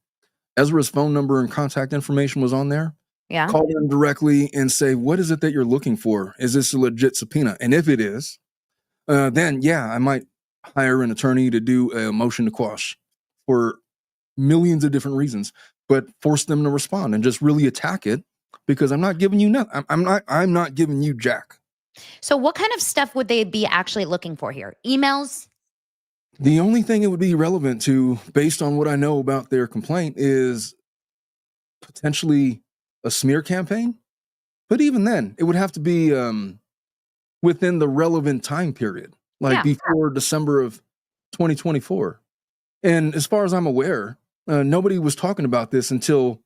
Ezra's phone number and contact information was on there. Yeah. Call them directly and say, what is it that you're looking for? Is this a legit subpoena? And if it is, then I might hire an attorney to do a motion to quash for millions of different reasons, but force them to respond and just really attack it because I'm not giving you nothing. I'm not giving you jack. So what kind of stuff would they be actually looking for here? Emails? The only thing it would be relevant to, based on what I know about their complaint, is potentially a smear campaign. But even then, it would have to be within the relevant time period, like before December of 2024. And as far as I'm aware, nobody was talking about this until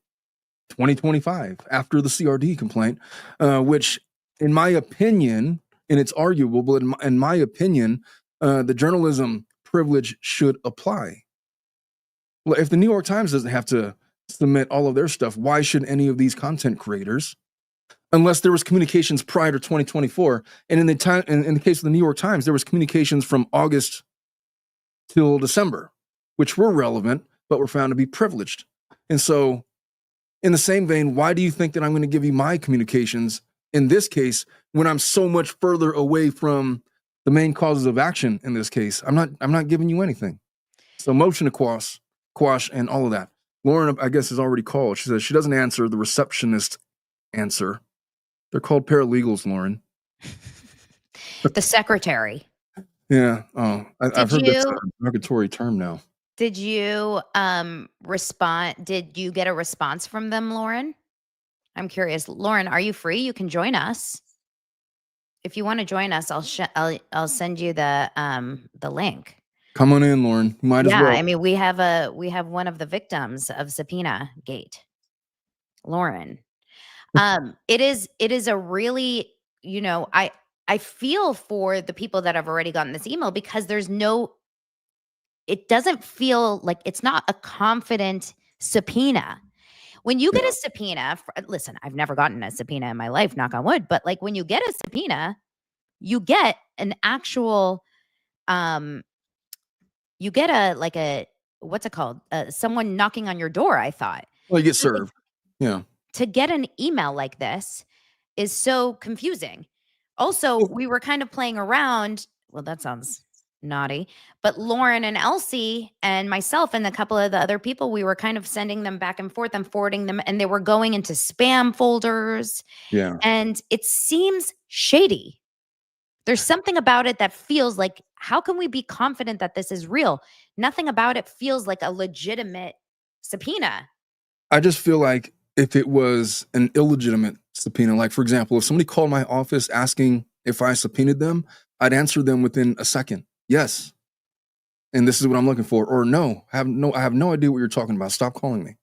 2025 after the CRD complaint, which, in my opinion, and it's arguable, but in my opinion, the journalism privilege should apply. Well, if the New York Times doesn't have to submit all of their stuff, why should any of these content creators? Unless there was communications prior to 2024, and in the case of the New York Times, there was communications from August till December, which were relevant, but were found to be privileged. And so, in the same vein, why do you think that I'm going to give you my communications in this case when I'm so much further away from the main causes of action in this case? I'm not giving you anything. So motion to quash, and all of that. Lauren, I guess, is already called. She says she doesn't answer. The receptionist answer. They're called paralegals, Lauren. The secretary. Yeah. Oh, I've heard that's a derogatory term now. Did you respond? Did you get a response from them, Lauren? I'm curious. Lauren, are you free? You can join us. If you want to join us, I'll send you the link. Come on in, Lauren. You might as well. I mean, we have one of the victims of Subpoena Gate, Lauren. It is a really, I feel for the people that have already gotten this email because it doesn't feel like it's not a confident subpoena. When you get a subpoena, listen, I've never gotten a subpoena in my life, knock on wood, but like when you get a subpoena, you get an actual, you get what's it called? Someone knocking on your door, I thought. Well, you get served. Yeah. To get an email like this is so confusing. Also, we were kind of playing around. Well, that sounds naughty. But Lauren and Elsie and myself and a couple of the other people, we were kind of sending them back and forth and forwarding them. And they were going into spam folders. Yeah. And it seems shady. There's something about it that feels like, how can we be confident that this is real? Nothing about it feels like a legitimate subpoena. I just feel like if it was an illegitimate subpoena, like, for example, if somebody called my office asking if I subpoenaed them, I'd answer them within a second. Yes. And this is what I'm looking for. Or no, I have no idea what you're talking about. Stop calling me.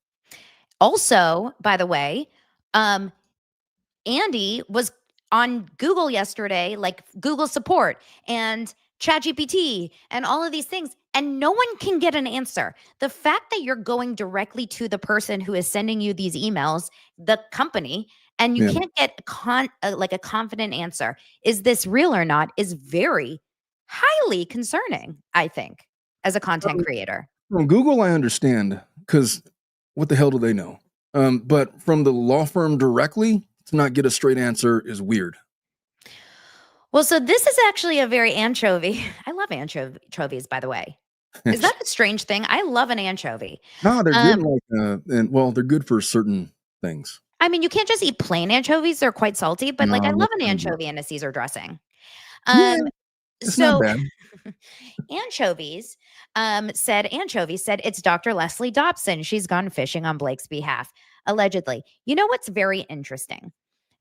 Also, by the way, Andy was on Google yesterday, like Google support and ChatGPT and all of these things, and no one can get an answer. The fact that you're going directly to the person who is sending you these emails, the company, and you can't get a confident answer, is this real or not, is very highly concerning, I think, as a content creator. From Google, I understand, because what the hell do they know? But from the law firm directly, to not get a straight answer is weird. Well, so this is actually a very anchovy. I love anchovies, by the way. Is that a strange thing? I love an anchovy. No, they're good. They're good for certain things. I mean, you can't just eat plain anchovies; they're quite salty. But I love an anchovy in a Caesar dressing. It's not bad. Anchovies said it's Dr. Leslie Dobson. She's gone fishing on Blake's behalf, allegedly. You know what's very interesting?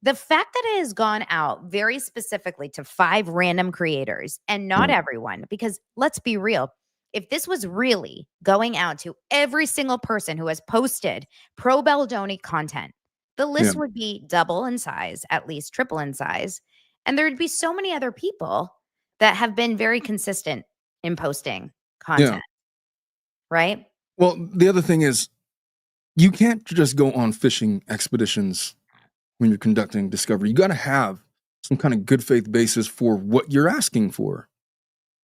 The fact that it has gone out very specifically to 5 random creators and not everyone, because let's be real, if this was really going out to every single person who has posted pro Baldoni content, the list would be double in size, at least triple in size. And there would be so many other people that have been very consistent in posting content. Right? Well, the other thing is, you can't just go on fishing expeditions when you're conducting discovery. You got to have some kind of good faith basis for what you're asking for.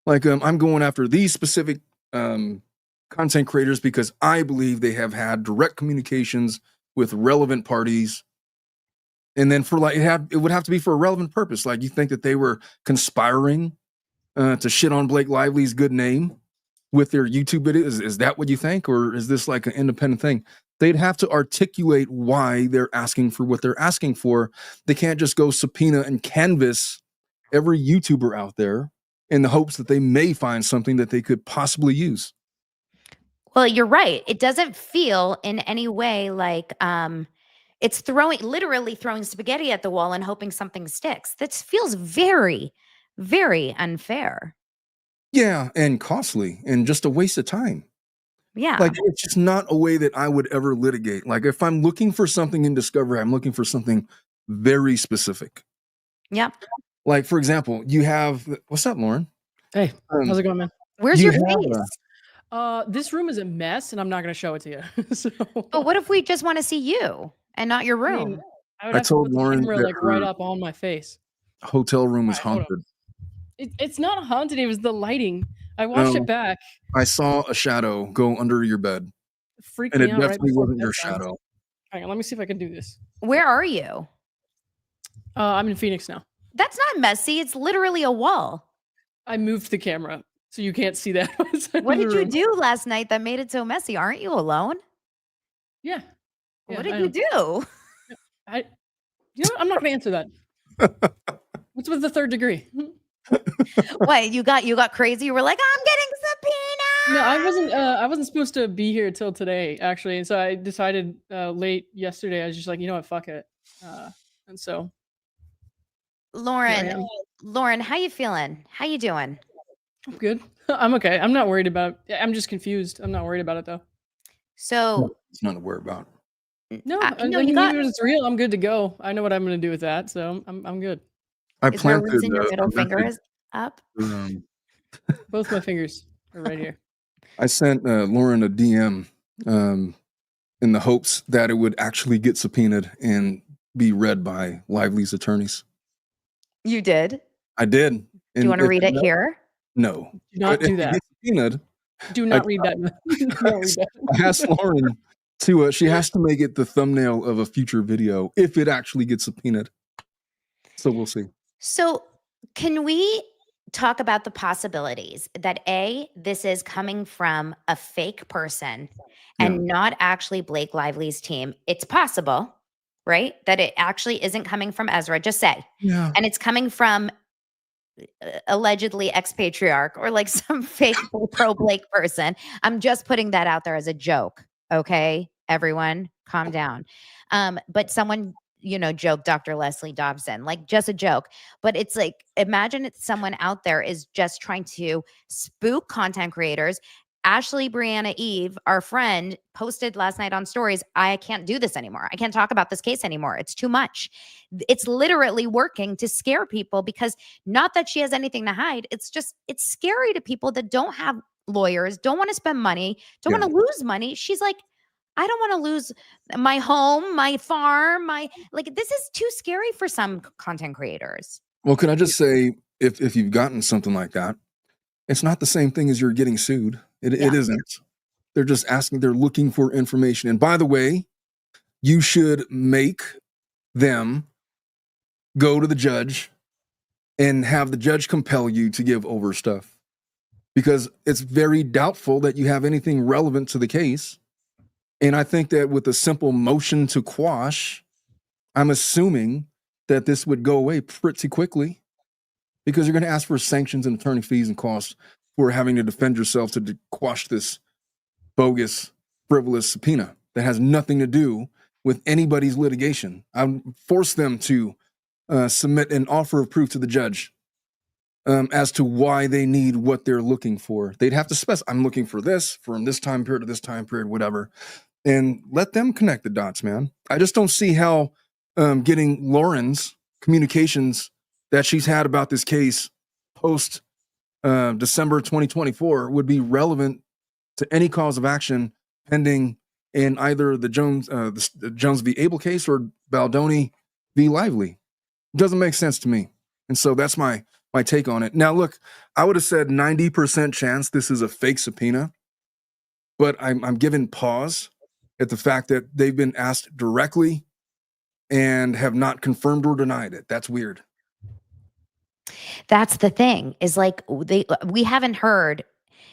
Like, I'm going after these specific content creators because I believe they have had direct communications with relevant parties. And then it would have to be for a relevant purpose. Like, you think that they were conspiring to shit on Blake Lively's good name with their YouTube videos? Is that what you think? Or is this like an independent thing? They'd have to articulate why they're asking for what they're asking for. They can't just go subpoena and canvass every YouTuber out there in the hopes that they may find something that they could possibly use. Well, you're right. It doesn't feel in any way like it's literally throwing spaghetti at the wall and hoping something sticks. That feels very, very unfair. Yeah, and costly and just a waste of time. Yeah. Like, it's just not a way that I would ever litigate. Like, if I'm looking for something in discovery, I'm looking for something very specific. Yep. Like, for example, you have what's up, Lauren? Hey, how's it going, man? Where's You your have face? This room is a mess, and I'm not gonna show it to you. So, But what if we just want to see you and not your I room? mean, I would I have to told put the Lauren camera that like right her up on my face. hotel room is Alright, hold on. haunted. It's not haunted. It was the lighting. I watched No. it back. I saw a shadow go under your bed, It freaked and me it out right definitely before wasn't your bedtime. shadow. Hang on, let me see if I can do this. Where are you? I'm in Phoenix now. That's not messy. It's literally a wall. I moved the camera so you can't see that. outside What of the did you room. do last night that made it so messy? Aren't you alone? Yeah. What Yeah, did you do? You know what? I'm not gonna answer that. What's with the third degree? What, you got crazy? You were like, I'm getting subpoena. No, I wasn't supposed to be here till today, actually. And so I decided late yesterday. I was just like, you know what, fuck it. And so here I am. Lauren, how you feeling? How you doing? I'm good. I'm okay. I'm not worried about it. I'm just confused. I'm not worried about it though. So It's not to worry about. No, no, I you mean, got. even if it's real, I'm good to go. I know what I'm gonna do with that, so I'm good. I Is there a planted reason your a middle finger message, is up? Both my fingers are right here. I sent Lauren a DM in the hopes that it would actually get subpoenaed and be read by Lively's attorneys. You did. I did. Do you want to read it here? No. Do not But if do it that. gets subpoenaed, Do not read that. Do not read that. I asked Lauren to, she has to make it the thumbnail of a future video if it actually gets subpoenaed. So we'll see. So can we talk about the possibilities that this is coming from a fake person and not actually Blake Lively's team? It's possible, right? That it actually isn't coming from Ezra, just say. Yeah. And it's coming from allegedly ex-patriarch or like some fake pro Blake person. I'm just putting that out there as a joke. Okay, everyone, calm down. But someone, joke Dr. Leslie Dobson, like just a joke. But it's like, imagine it's someone out there is just trying to spook content creators. Ashley Brianna Eve, our friend, posted last night on stories, I can't do this anymore. I can't talk about this case anymore. It's too much. It's literally working to scare people because not that she has anything to hide. It's just, it's scary to people that don't have lawyers, don't want to spend money, don't want to lose money. She's like, I don't want to lose my home, my farm, this is too scary for some content creators. Well, can I just say, if you've gotten something like that, it's not the same thing as you're getting sued. It isn't. They're just asking, they're looking for information. And by the way, you should make them go to the judge and have the judge compel you to give over stuff, because it's very doubtful that you have anything relevant to the case. And I think that with a simple motion to quash, I'm assuming that this would go away pretty quickly, because you're going to ask for sanctions and attorney fees and costs for having to defend yourself to quash this bogus, frivolous subpoena that has nothing to do with anybody's litigation. I would force them to submit an offer of proof to the judge as to why they need what they're looking for. They'd have to specify, I'm looking for this from this time period to this time period, whatever, and let them connect the dots, man. I just don't see how getting Lauren's communications that she's had about this case post December 2024 would be relevant to any cause of action pending in either the Jones v. Abel case or Baldoni v. Lively. It doesn't make sense to me. And so that's my take on it. Now, look, I would have said 90% chance this is a fake subpoena, but I'm given pause at the fact that they've been asked directly and have not confirmed or denied it. That's weird. That's the thing, is like we haven't heard.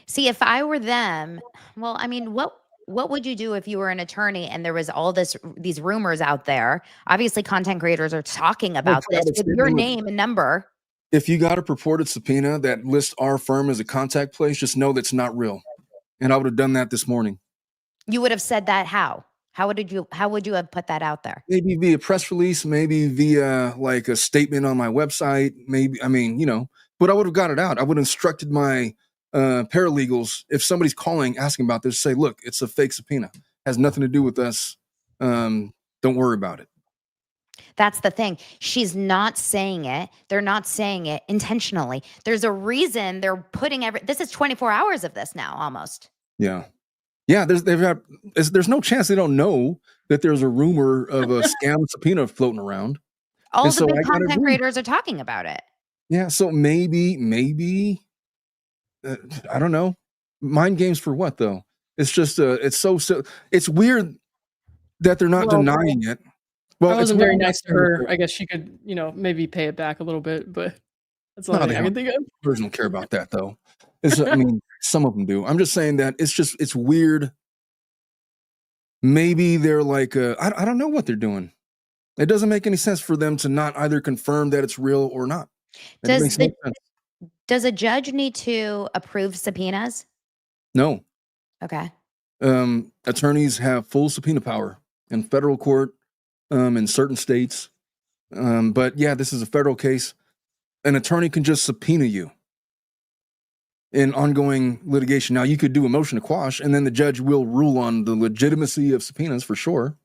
See, if I were them, well, I mean, what would you do if you were an attorney and there was all these rumors out there? Obviously, content creators are talking about this with your name and number. If you got a purported subpoena that lists our firm as a contact place, just know that's not real. And I would have done that this morning. You would have said that how? How would you have put that out there? Maybe via press release, maybe via like a statement on my website, maybe, but I would have got it out. I would have instructed my paralegals, if somebody's calling asking about this, say, look, it's a fake subpoena, has nothing to do with us. Don't worry about it. That's the thing. She's not saying it. They're not saying it intentionally. There's a reason they're putting this is 24 hours of this now almost. Yeah. There's no chance they don't know that there's a rumor of a scam subpoena floating around. All the big content creators are talking about it. Yeah. So maybe, I don't know. Mind games for what though? It's just, it's weird that they're not denying it. Well, it wasn't very nice to her. I guess she could, maybe pay it back a little bit, but that's all I can think of. Birds don't care about that though. I mean, some of them do. I'm just saying that it's weird. Maybe they're like, I don't know what they're doing. It doesn't make any sense for them to not either confirm that it's real or not. Does a judge need to approve subpoenas? No. Okay. Attorneys have full subpoena power in federal court, in certain states. But yeah, this is a federal case. An attorney can just subpoena you in ongoing litigation. Now, you could do a motion to quash, and then the judge will rule on the legitimacy of subpoenas for sure.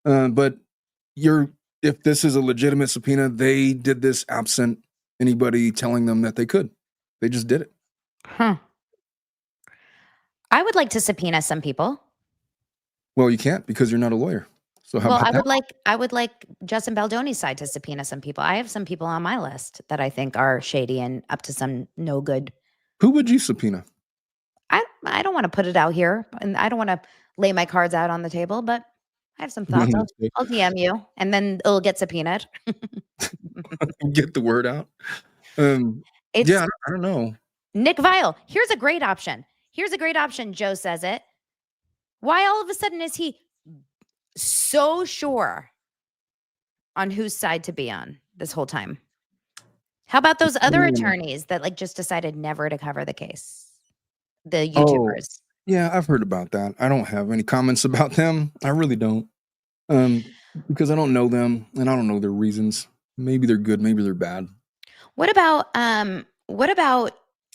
But if this is a legitimate subpoena, they did this absent anybody telling them that they could. They just did it. Huh. I would like to subpoena some people. Well, you can't because you're not a lawyer. So how about that? I would like Justin Baldoni's side to subpoena some people. I have some people on my list that I think are shady and up to some no good. Who would you subpoena? I don't want to put it out here, and I don't want to lay my cards out on the table, but I have some thoughts. I'll DM you, and then it'll get subpoenaed. Get the word out. I don't know. Nick Vile. Here's a great option. Joe says it. Why all of a sudden is he so sure on whose side to be on this whole time? How about those other attorneys that just decided never to cover the case? The YouTubers. Yeah, I've heard about that. I don't have any comments about them. I really don't. Because I don't know them and I don't know their reasons. Maybe they're good, maybe they're bad. What about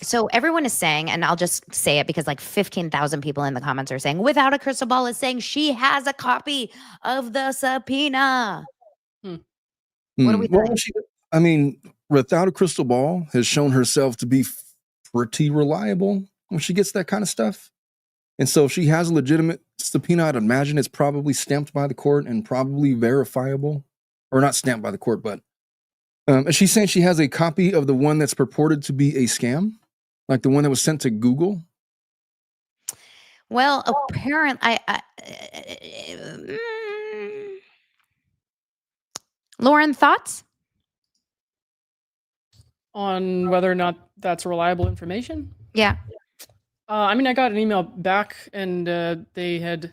so everyone is saying, and I'll just say it because 15,000 people in the comments are saying, Without a Crystal Ball is saying she has a copy of the subpoena. What do we think? Without a Crystal Ball has shown herself to be pretty reliable when she gets that kind of stuff. And so if she has a legitimate subpoena, I'd imagine it's probably stamped by the court and probably verifiable. Or not stamped by the court, but is she saying she has a copy of the one that's purported to be a scam? Like the one that was sent to Google? Well, apparently, Lauren, thoughts? On whether or not that's reliable information? Yeah. I got an email back, and they had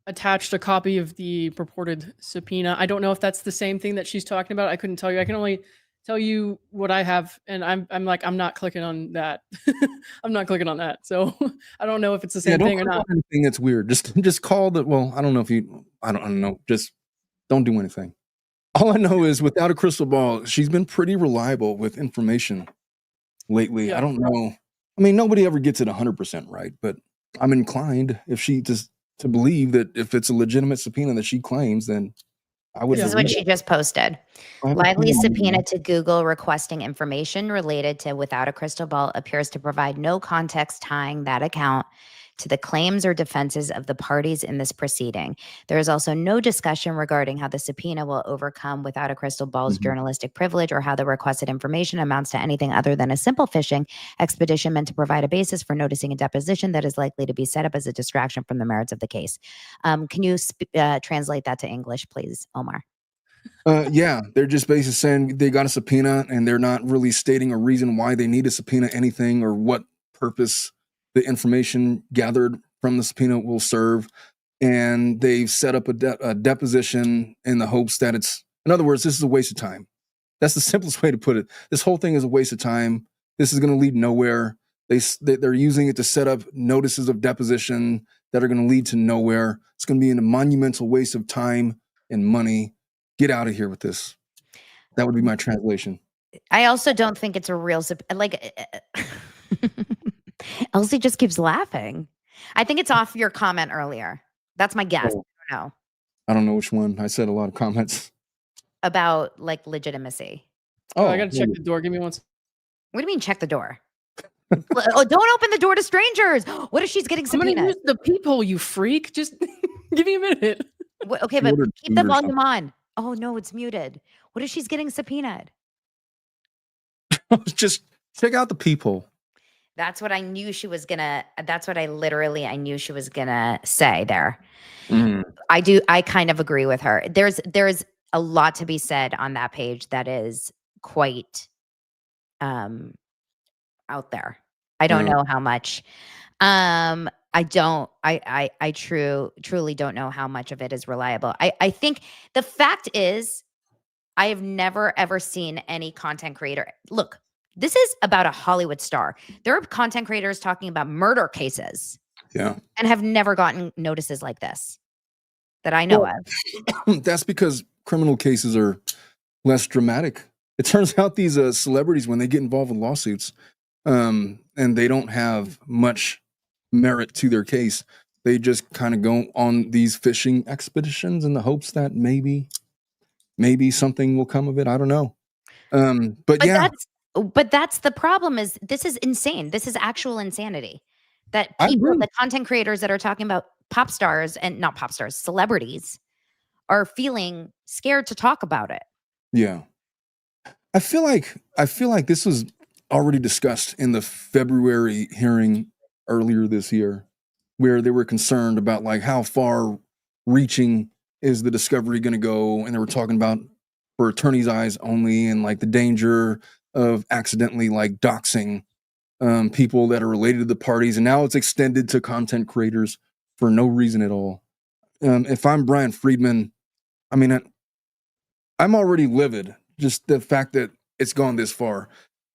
attached a copy of the purported subpoena. I don't know if that's the same thing that she's talking about. I couldn't tell you. I can only tell you what I have, and I'm not clicking on that. I'm not clicking on that. So I don't know if it's the same thing or not. Anything that's weird. Just call the. Well, I don't know if you. I don't know. Just don't do anything. All I know is without a crystal ball, she's been pretty reliable with information lately. Yeah. I don't know. Nobody ever gets it 100% right, but I'm inclined to believe that if it's a legitimate subpoena that she claims, then I would. This is what she just posted. Lively subpoena to Google requesting information related to Without a Crystal Ball appears to provide no context tying that account to the claims or defenses of the parties in this proceeding. There is also no discussion regarding how the subpoena will overcome Without a Crystal Ball's journalistic privilege or how the requested information amounts to anything other than a simple fishing expedition meant to provide a basis for noticing a deposition that is likely to be set up as a distraction from the merits of the case. Can you translate that to English, please, Omar? Yeah, they're just basically saying they got a subpoena and they're not really stating a reason why they need to subpoena anything or what purpose the information gathered from the subpoena will serve. And they've set up a deposition in the hopes that in other words, this is a waste of time. That's the simplest way to put it. This whole thing is a waste of time. This is going to lead nowhere. They're using it to set up notices of deposition that are going to lead to nowhere. It's going to be a monumental waste of time and money. Get out of here with this. That would be my translation. I also don't think it's a real Elsie just keeps laughing. I think it's off your comment earlier. That's my guess. Oh. I don't know. I don't know which one. I said a lot of comments. About like legitimacy. Oh, I gotta check the door. Give me one second. What do you mean check the door? Oh, don't open the door to strangers. What if she's getting I'm gonna subpoenaed? use the peephole, you freak. Just give me a minute. Okay, but keep the volume on. Oh no, it's muted. What if she's getting subpoenaed? Just check out the peephole. That's what I knew she was gonna. That's what I knew she was gonna say there. Mm. I kind of agree with her. There's a lot to be said on that page that is quite out there. I don't know how much. I truly don't know how much of it is reliable. I think the fact is, I have never ever seen any content creator. Look, this is about a Hollywood star. There are content creators talking about murder cases. Yeah. And have never gotten notices like this that I know of. That's because criminal cases are less dramatic. It turns out these celebrities, when they get involved with lawsuits, and they don't have much merit to their case, they just kind of go on these fishing expeditions in the hopes that maybe something will come of it. I don't know. But yeah. But that's the problem. Is this is insane. This is actual insanity. That people, the content creators that are talking about pop stars and not pop stars, celebrities, are feeling scared to talk about it. Yeah. I feel like this was already discussed in the February hearing earlier this year, where they were concerned about like how far reaching is the discovery going to go. And they were talking about for attorney's eyes only and like the danger of accidentally like doxing people that are related to the parties. And now it's extended to content creators for no reason at all. If I'm Brian Friedman, I mean, I'm already livid. Just the fact that it's gone this far.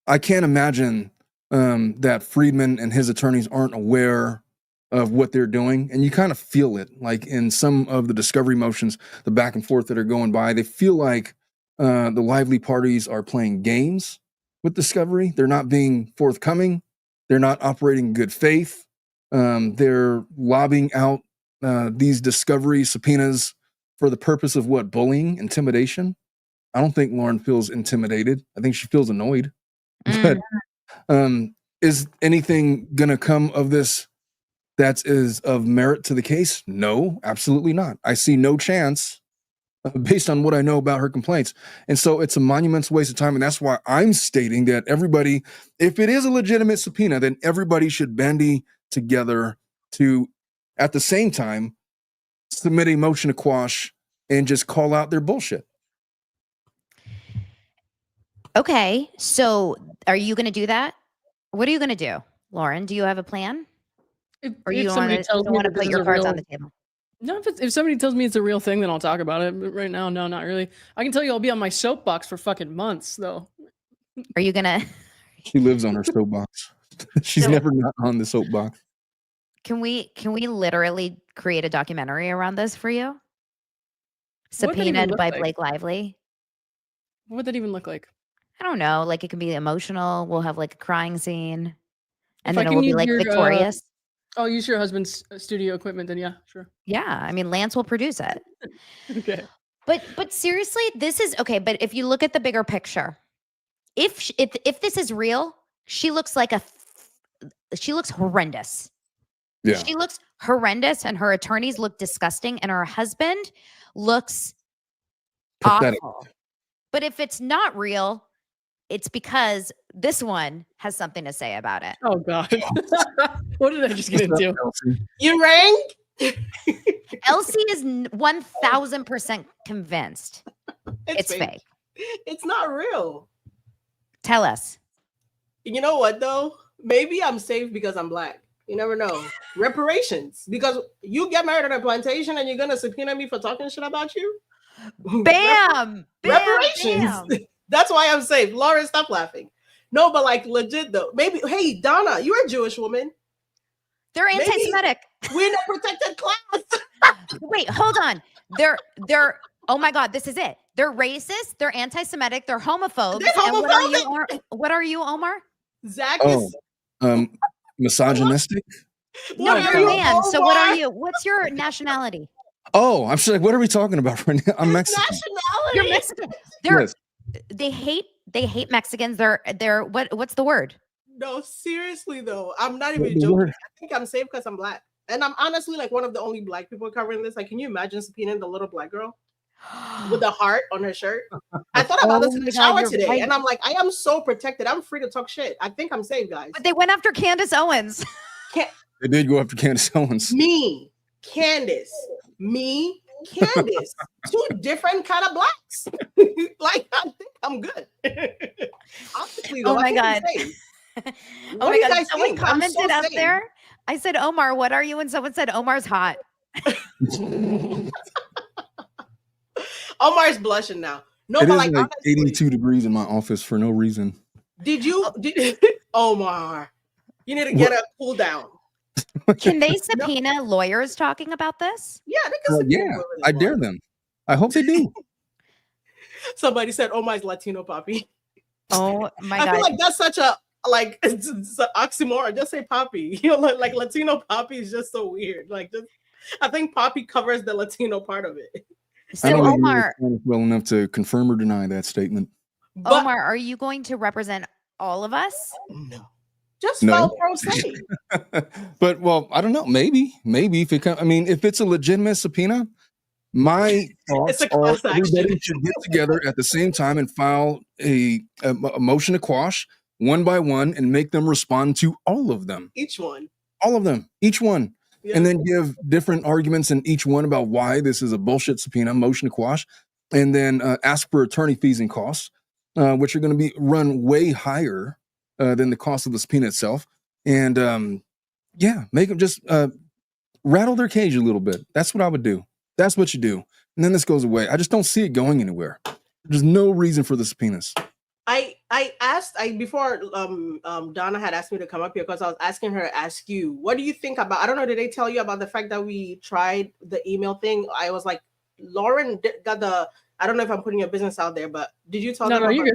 I can't imagine that Friedman and his attorneys aren't aware of what they're doing. And you kind of feel it, like in some of the discovery motions, the back and forth that are going by. They feel like the lively parties are playing games with discovery. They're not being forthcoming. They're not operating in good faith. They're lobbing out these discovery subpoenas for the purpose of what? Bullying, intimidation. I don't think Lauren feels intimidated. I think she feels annoyed. But is anything going to come of this that is of merit to the case? No, absolutely not. I see no chance based on what I know about her complaints. And so it's a monumental waste of time. And that's why I'm stating that everybody, if it is a legitimate subpoena, then everybody should bandy together to, at the same time, submit a motion to quash and just call out their bullshit. Okay, so are you going to do that? What are you going to do, Lauren? Do you have a plan? Or you want to put your cards on the table? No, if somebody tells me it's a real thing, then I'll talk about it. But right now, no, not really. I can tell you I'll be on my soapbox for fucking months, though. Are you going to? She lives on her soapbox. She's never not on the soapbox. Can we literally create a documentary around this for you? Subpoenaed by Blake Lively. What would that even look like? I don't know. Like it can be emotional. We'll have like a crying scene. And then it will be like victorious. I'll use your husband's studio equipment then, yeah, sure. Yeah. I mean, Lance will produce it. Okay. But seriously, this is okay. But if you look at the bigger picture, if this is real, she looks horrendous. Yeah. She looks horrendous and her attorneys look disgusting and her husband looks pathetic. Awful. But if it's not real, it's because this one has something to say about it. Oh, God. What did I just get into? You rang? Elsie is 1,000% convinced it's fake. It's not real. Tell us. You know what, though? Maybe I'm safe because I'm Black. You never know. Reparations. Because you get married on a plantation and you're going to subpoena me for talking shit about you? Bam! Reparations. Bam. That's why I'm safe. Lauren, stop laughing. No, but like legit though. Maybe, hey, Donna, you're a Jewish woman. They're anti-Semitic. We're in a protected class. Wait, hold on. They're oh my God, this is it. They're racist, they're anti-Semitic, they're homophobes. They're homophobic. And what are you, Omar? Zach is Misogynistic? No, What you're are a you, man. So what are Omar? you? What's your nationality? Oh, I'm just like, what are we talking about right now? I'm His Mexican. nationality. You're Mexican. They're Yes. they hate Mexicans. They're what's the word? No, seriously though, I'm not The even joking. word- I think I'm safe because I'm black, and I'm honestly like one of the only black people covering this. Like, can you imagine subpoenaing the little black girl with a heart on her shirt? I thought about this in Oh the my God, shower you're today, right. and I'm like, I am so protected. I'm free to talk shit. I think I'm safe, guys. But they went after Candace Owens. They did go after Candace Owens. Me, Candace, me, Candace, two different kind of blacks. Like, I think I'm good. Honestly, though, Oh my I think I'm God. safe. Oh What my do you God. guys Someone think? I'm so commented up safe. there. I said, Omar, what are you? And someone said, Omar's hot. Omar's blushing now. No, It but is like like honestly, 82 degrees in my office for no reason. did Omar? You need to get a cool down. Can they subpoena lawyers talking about this? Yeah, they can subpoena Yeah, whoever they I dare want. them. I hope they do. Somebody said Omar's Latino poppy. Oh my I God. feel like that's such a like it's an oxymoron. Just say poppy. You know, like Latino poppy is just so weird. Like, just I think poppy covers the Latino part of it. I So don't even know Omar, Spanish well enough to confirm or deny that statement. But Omar, are you going to represent all of us? no, just No. file pro se. But well, I don't know. Maybe if it I mean, if it's a legitimate subpoena, my thoughts a are class action. everybody should get together at the same time and file a motion to quash one by one and make them respond to all of them. Each one. All of them, each one. Yeah. And then give different arguments in each one about why this is a bullshit subpoena, motion to quash, and then ask for attorney fees and costs, which are going to be run way higher than the cost of the subpoena itself. And yeah, make them just rattle their cage a little bit. That's what I would do. That's what you do. And then this goes away. I just don't see it going anywhere. There's no reason for the subpoenas. I asked before Donna had asked me to come up here because I was asking her to ask you, what do you think about, I don't know, did they tell you about the fact that we tried the email thing? I was like, Lauren got I don't know if I'm putting your business out there, but did you tell them No, about you're good.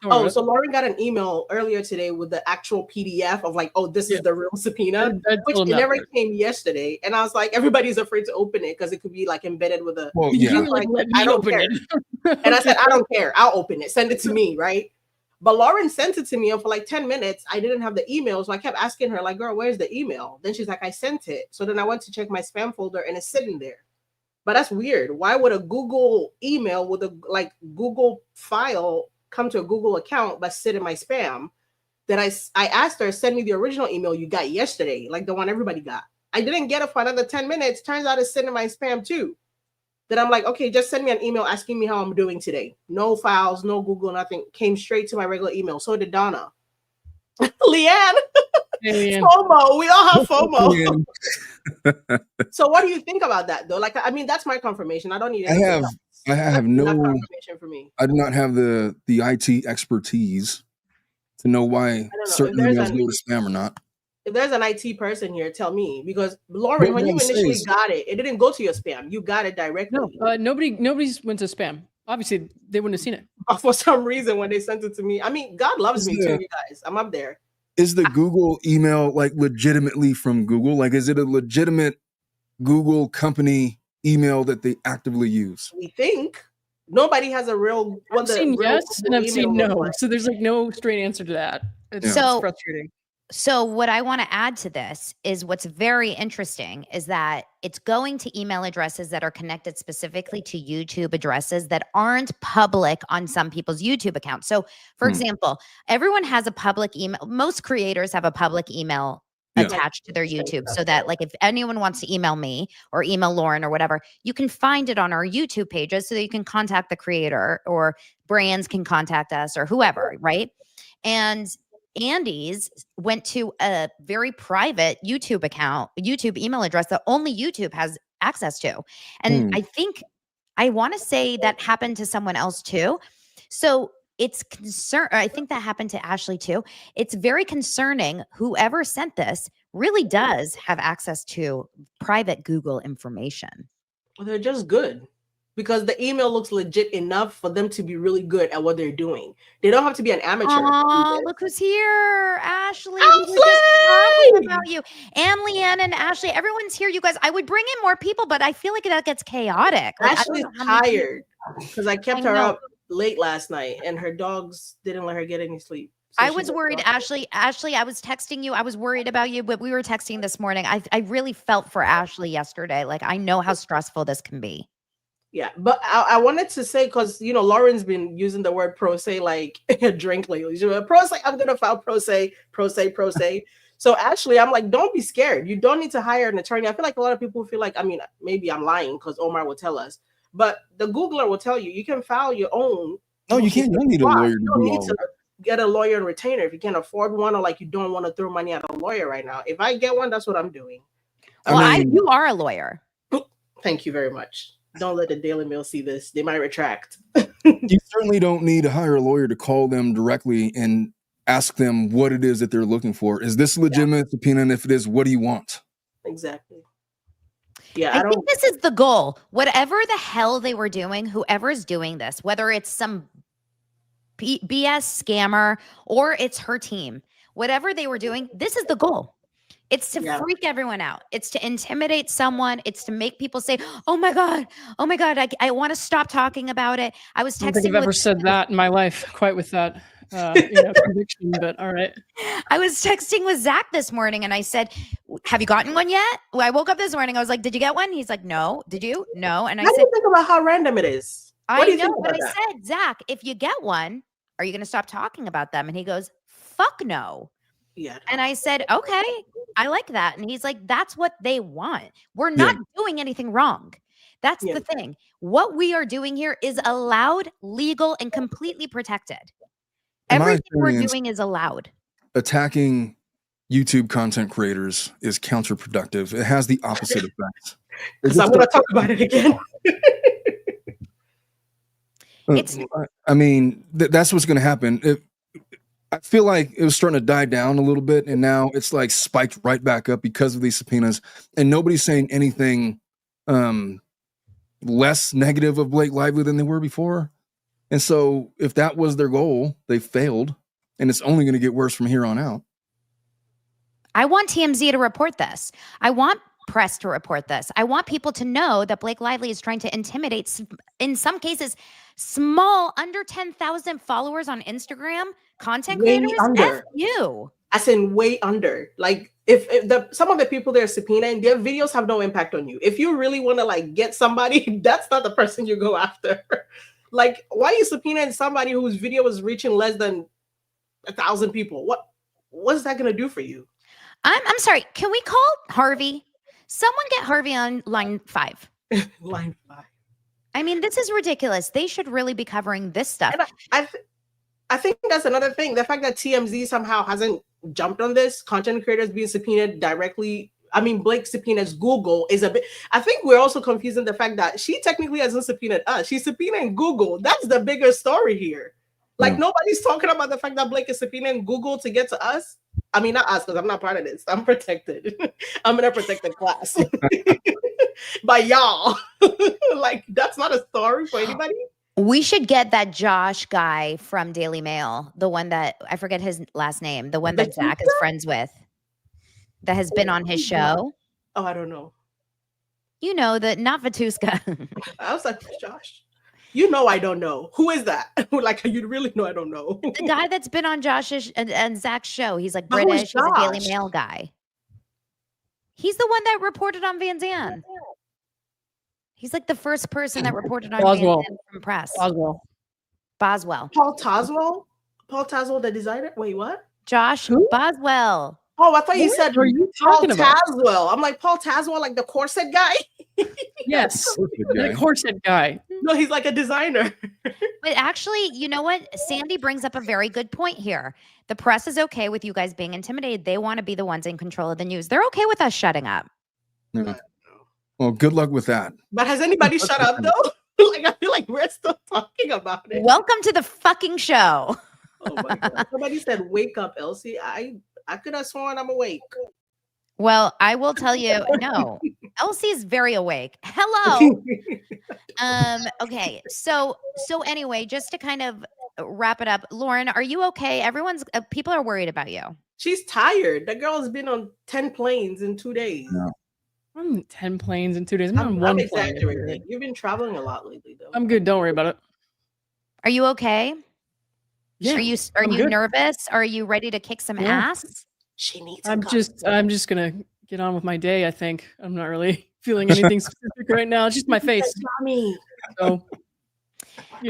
Oh, so Lauren got an email earlier today with the actual PDF of like, oh, this is the real subpoena, which it never came yesterday. And I was like, everybody's afraid to open it because it could be like embedded with a. Well, yeah. Like, I don't care. And I said, I don't care. I'll open it. Send it to me, right? But Lauren sent it to me, and for like 10 minutes, I didn't have the email. So I kept asking her, like, girl, where's the email? Then she's like, I sent it. So then I went to check my spam folder and it's sitting there. But that's weird. Why would a Google email with a like Google file come to a Google account but sit in my spam? Then I asked her, send me the original email you got yesterday, like the one everybody got. I didn't get it for another 10 minutes. Turns out it's sitting in my spam too. Then I'm like, okay, just send me an email asking me how I'm doing today. No files, no Google, nothing. Came straight to my regular email. So did Donna. Leanne. FOMO. We all have FOMO. So what do you think about that though? Like, I mean, that's my confirmation. I don't need anything else. I have no confirmation for me. I do not have the IT expertise to know why certain emails go to spam or not. If there's an IT person here, tell me, because Lauren, when you initially got it, it didn't go to your spam. You got it directly. No, nobody's went to spam. Obviously, they wouldn't have seen it. For some reason, when they sent it to me, I mean, God loves me too, you guys. I'm up there. Is the Google email like legitimately from Google? Like, is it a legitimate Google company email that they actively use? We think. Nobody has a real. I've seen yes, and I've seen no. So there's like no straight answer to that. It's frustrating. So what I want to add to this is what's very interesting is that it's going to email addresses that are connected specifically to YouTube addresses that aren't public on some people's YouTube accounts. So for example, everyone has a public email. Most creators have a public email attached to their YouTube so that like if anyone wants to email me or email Lauren or whatever, you can find it on our YouTube pages so that you can contact the creator or brands can contact us or whoever, right? And Andy's went to a very private YouTube account, YouTube email address that only YouTube has access to. And I want to say that happened to someone else too. So it's I think that happened to Ashley too. It's very concerning. Whoever sent this really does have access to private Google information. Well, they're just good. because the email looks legit enough for them to be really good at what they're doing. They don't have to be an amateur. Oh, look who's here. Ashley. We were just talking about you. And Leanne and Ashley. Everyone's here, you guys. I would bring in more people, but I feel like that gets chaotic. Like, Ashley's tired because I kept her up late last night and her dogs didn't let her get any sleep. So I was worried, Ashley. Ashley, I was texting you. I was worried about you, but we were texting this morning. I really felt for Ashley yesterday. Like, I know how stressful this can be. Yeah, but I wanted to say, because, you know, Lauren's been using the word pro se like a drink lately. Pro se, I'm going to file pro se. So actually, I'm like, don't be scared. You don't need to hire an attorney. I feel like a lot of people feel like, I mean, maybe I'm lying because Omar will tell us, but the Googler will tell you, you can file your own. No, you can't. You don't need a lawyer to you don't need to get a lawyer and retainer if you can't afford one, or like you don't want to throw money at a lawyer right now. If I get one, that's what I'm doing. Well, you are a lawyer. Thank you very much. Don't let the Daily Mail see this. They might retract. You certainly don't need to hire a lawyer to call them directly and ask them what it is that they're looking for. Is this a legitimate subpoena? And if it is, what do you want? Exactly. Yeah, I think this is the goal. Whatever the hell they were doing, whoever's doing this, whether it's some BS scammer or it's her team, whatever they were doing, this is the goal. It's to freak everyone out. It's to intimidate someone. It's to make people say, oh my God, I want to stop talking about it. I was texting. I don't think I've ever said that in my life, quite with that conviction, but all right. I was texting with Zach this morning and I said, have you gotten one yet? Well, I woke up this morning. I was like, did you get one? He's like, no. Did you? No. And I said, think about how random it is. I know, but I said, Zach, if you get one, are you going to stop talking about them? And he goes, fuck no. Yeah. And I said, okay, I like that. And he's like, that's what they want. We're not doing anything wrong. That's the thing. What we are doing here is allowed, legal, and completely protected. Everything we're doing is allowed. Attacking YouTube content creators is counterproductive. It has the opposite effect. Because I'm going to talk about it again. I mean, that's what's going to happen. I feel like it was starting to die down a little bit, and now it's like spiked right back up because of these subpoenas, and nobody's saying anything less negative of Blake Lively than they were before. And so if that was their goal, they failed, and it's only going to get worse from here on out. I want TMZ to report this. I want press to report this. I want people to know that Blake Lively is trying to intimidate, in some cases, small, under 10,000 followers on Instagram content creators. F you. As in way under. Like if some of the people they're subpoenaing, their videos have no impact on you. If you really want to like get somebody, that's not the person you go after. Like, why are you subpoenaing somebody whose video is reaching less than 1,000 people? What's that going to do for you? I'm sorry. Can we call Harvey? Someone get Harvey on line 5. Line 5. I mean, this is ridiculous. They should really be covering this stuff. And I think that's another thing. The fact that TMZ somehow hasn't jumped on this, content creators being subpoenaed directly. I mean, Blake subpoenas Google is a bit. I think we're also confusing the fact that she technically hasn't subpoenaed us. She's subpoenaing Google. That's the bigger story here. Like, nobody's talking about the fact that Blake is subpoenaing Google to get to us. I mean, not us, because I'm not part of this. I'm protected. I'm in a protected class. By y'all. Like, that's not a story for anybody. We should get that Josh guy from Daily Mail, the one that, I forget his last name, the one that Zach is friends with, that has been on his show. Oh, I don't know. You know, not Vatuska. I was like, Josh. You know I don't know. Who is that? Like, you really know I don't know. The guy that's been on Josh's and Zach's show. He's like British. He's a Daily Mail guy. He's the one that reported on Van Zandt. He's like the first person that reported on Van Zandt from press. Boswell. Paul Tazewell, the designer? Wait, what? Josh Boswell. Oh, I thought you said Paul Tazewell. I'm like, Paul Tazewell, like the corset guy? Yes, the corset guy. No, he's like a designer. But actually, you know what? Sandy brings up a very good point here. The press is okay with you guys being intimidated. They want to be the ones in control of the news. They're okay with us shutting up. Yeah. Well, good luck with that. But has anybody shut up, though? Like, I feel like we're still talking about it. Welcome to the fucking show. Oh, my God. Somebody said, wake up, Elsie. I could have sworn I'm awake. Well, I will tell you, no. Elsie is very awake. Hello. Okay. So anyway, just to kind of wrap it up, Lauren, are you okay? Everyone's people are worried about you. She's tired. That girl's been on 10 planes in 2 days. No. I'm 10 planes in 2 days. I'm on one plane. exaggerating. You've been traveling a lot lately, though. I'm good. Don't worry about it. Are you okay? Yeah. Are you good. nervous? Are you ready to kick some ass? She needs. I'm just gonna get on with my day. I think I'm not really feeling anything specific right now. It's just my face. Mommy. So,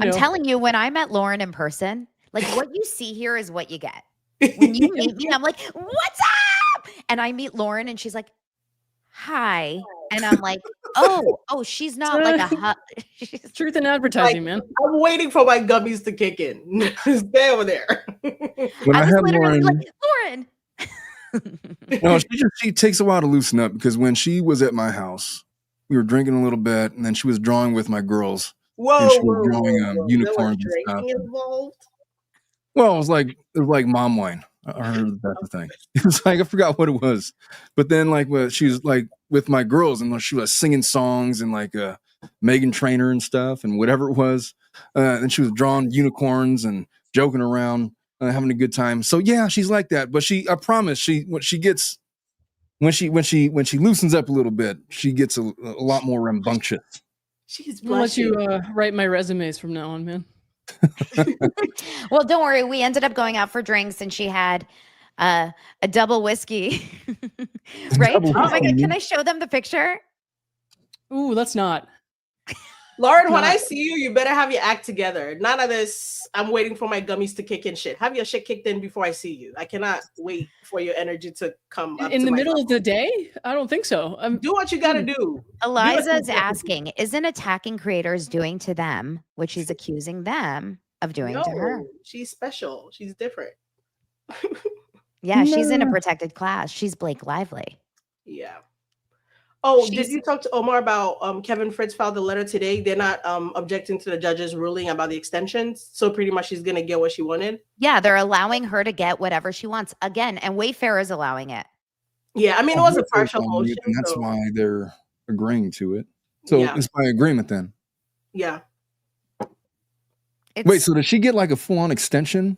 I'm telling you, when I met Lauren in person, like what you see here is what you get. When you meet me, I'm like, "What's up?" And I meet Lauren, and she's like, "Hi," and I'm like, "Oh, she's not like a truth in advertising, man." I'm waiting for my gummies to kick in. Stay over there. When I was have literally Lauren, like, Lauren. no, she takes a while to loosen up because when she was at my house, we were drinking a little bit, and then she was drawing with my girls. And she was drawing unicorns and stuff. Involved? Well, it was like mom wine. I heard that's the thing. It was like I forgot what it was, but then like she was like with my girls, and she was singing songs and like Megan Trainor and stuff and whatever it was. And she was drawing unicorns and joking around, having a good time. So yeah, she's like that. But I promise, when she loosens up a little bit, she gets a lot more rambunctious. She's I'll let you write my resumes from now on, man. Well, don't worry. We ended up going out for drinks, and she had a double whiskey. Right? Double Oh my whiskey. God! Can I show them the picture? Ooh, let's not. Lauren, when I see you, you better have your act together. None of this, I'm waiting for my gummies to kick in shit. Have your shit kicked in before I see you. I cannot wait for your energy to come up In to the my middle level. of the day? I don't think so. Do what you gotta do. Eliza's asking, isn't attacking creators doing to them what she's accusing them of doing to her? She's special. She's different. Yeah, she's in a protected class. She's Blake Lively. Yeah. Oh, did you talk to Omar about Kevin Fritz filed a letter today? They're not objecting to the judge's ruling about the extensions. So pretty much she's going to get what she wanted. Yeah, they're allowing her to get whatever she wants. Again, and Wayfair is allowing it. Yeah, I mean, it was a partial motion. And that's why they're agreeing to it. So it's by agreement then. Yeah. Wait, so does she get like a full-on extension?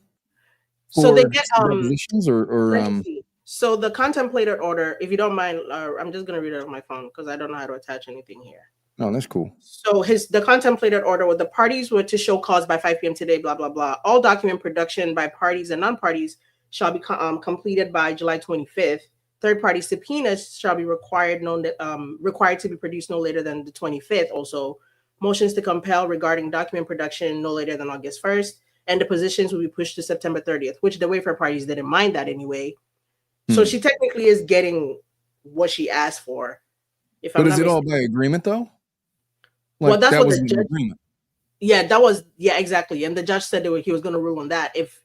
So they get depositions or So the contemplated order, if you don't mind, I'm just going to read it on my phone because I don't know how to attach anything here. Oh, that's cool. So the contemplated order with the parties were to show cause by 5 p.m. today, blah, blah, blah. All document production by parties and non-parties shall be completed by July 25th. Third-party subpoenas shall be required to be produced no later than the 25th. Also, motions to compel regarding document production no later than August 1st. And the positions will be pushed to September 30th, which the Wayfair parties didn't mind that anyway. So she technically is getting what she asked for. But is it all by agreement though? Like, well, that's that what was the judge. Agreement. Yeah, exactly. And the judge said he was going to rule on that if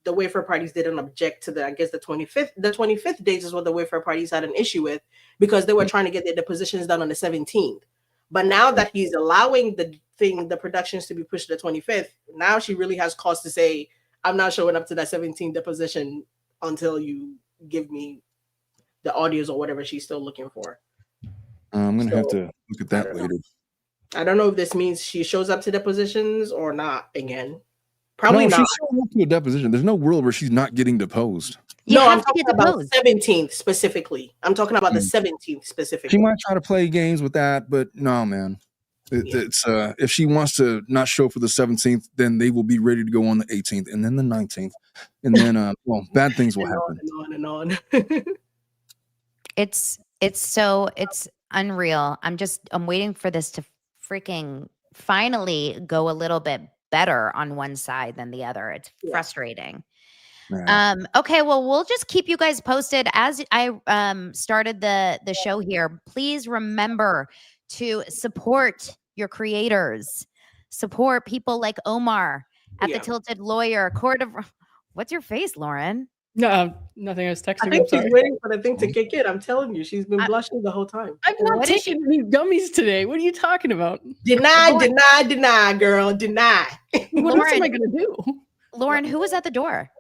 the Wayfair parties didn't object to the 25th. The 25th dates is what the Wayfair parties had an issue with because they were trying to get their depositions done on the 17th. But now that he's allowing the productions to be pushed to the 25th, now she really has cause to say, I'm not showing up to that 17th deposition until you give me the audios or whatever she's still looking for. I'm gonna have to look at that later. I don't know if this means she shows up to depositions or not again. Probably not. She's showing up to a deposition. There's no world where she's not getting deposed. I'm talking about 17th specifically. I'm talking about the 17th specifically. She might try to play games with that, but no, man. It's if she wants to not show for the 17th, then they will be ready to go on the 18th and then the 19th. And then bad things will happen. On and on. It's unreal. I'm waiting for this to freaking finally go a little bit better on one side than the other. It's frustrating. Yeah. Okay, well, we'll just keep you guys posted as I started the show here. Please remember to support your creators, support people like Omar at the Tilted Lawyer Court of. What's your face, Lauren? No, nothing. I was texting. I think she's waiting for the thing to kick in. I'm telling you, she's been blushing the whole time. I'm not taking any gummies today. What are you talking about? Deny, girl. Deny. What else am I going to do? Lauren, who was at the door?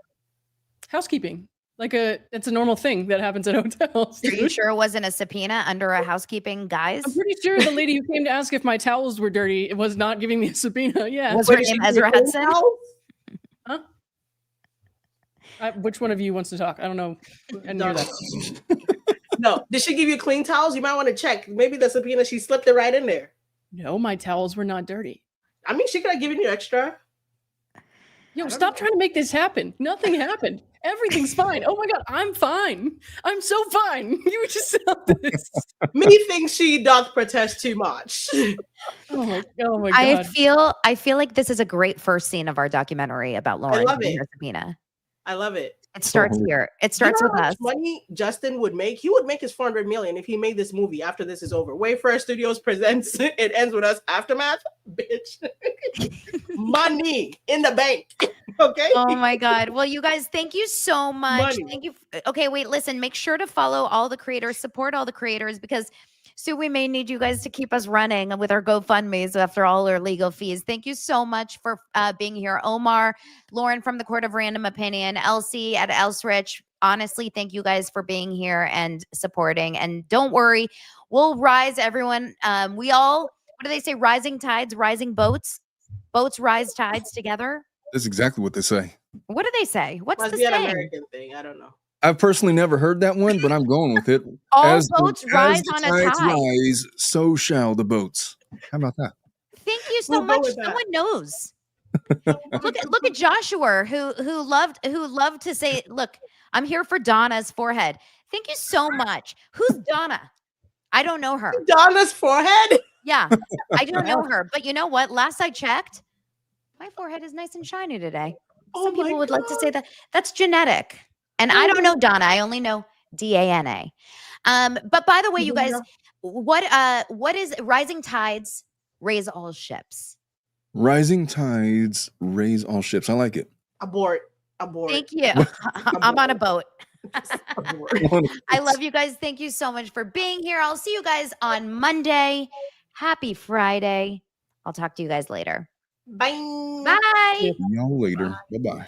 Housekeeping. it's a normal thing that happens at hotels. Are you sure it wasn't a subpoena under a housekeeping guise? I'm pretty sure the lady who came to ask if my towels were dirty was not giving me a subpoena. Yeah. Was her name Ezra Hudson? Huh? Which one of you wants to talk? I don't know. I didn't hear that. No. Did she give you clean towels? You might want to check. Maybe the subpoena, she slipped it right in there. No, my towels were not dirty. I mean, she could have given you extra. Yo, stop trying to make this happen. Nothing happened. Everything's fine. Oh my God, I'm fine. I'm so fine. You just said this. Me thinks she doth protest too much. Oh my God. I feel like this is a great first scene of our documentary about Lauren. I love it. Subpoena. I love it. It starts here. It starts you know with how us. much money Justin would make? He would make his 400 million if he made this movie after this is over. Wayfair Studios presents It Ends With Us Aftermath. Bitch. Money in the bank. Okay. Oh my God. Well, you guys, thank you so much. Money. Thank you. Okay, wait, listen, make sure to follow all the creators, support all the creators, because soon we may need you guys to keep us running with our GoFundMes after all our legal fees. Thank you so much for being here. Omar, Lauren from the Court of Random Opinion, Elsie at Elsrich. Honestly, thank you guys for being here and supporting. And don't worry, we'll rise, everyone. We all, what do they say? Rising tides, rising boats. Boats rise tides together. That's exactly what they say. What do they say? What's Must the be an saying? American thing. I don't know. I've personally never heard that one, but I'm going with it. All boats rise the on a tides tide. rise, so shall the boats. How about that? Thank you so We'll go much. with that. Someone knows. Look at Joshua, who loved to say, "Look, I'm here for Donna's forehead." Thank you so much. Who's Donna? I don't know her. Donna's forehead. Yeah, I don't know her. But you know what? Last I checked, my forehead is nice and shiny today. Some my people would like to God. say that that's genetic. And I don't know Donna. I only know DANA. But by the way, you guys, what is rising tides raise all ships? Rising tides raise all ships. I like it. Abort. Thank you. I'm on a boat. I love you guys. Thank you so much for being here. I'll see you guys on Monday. Happy Friday. I'll talk to you guys later. Bye. Bye. Y'all later. Bye-bye.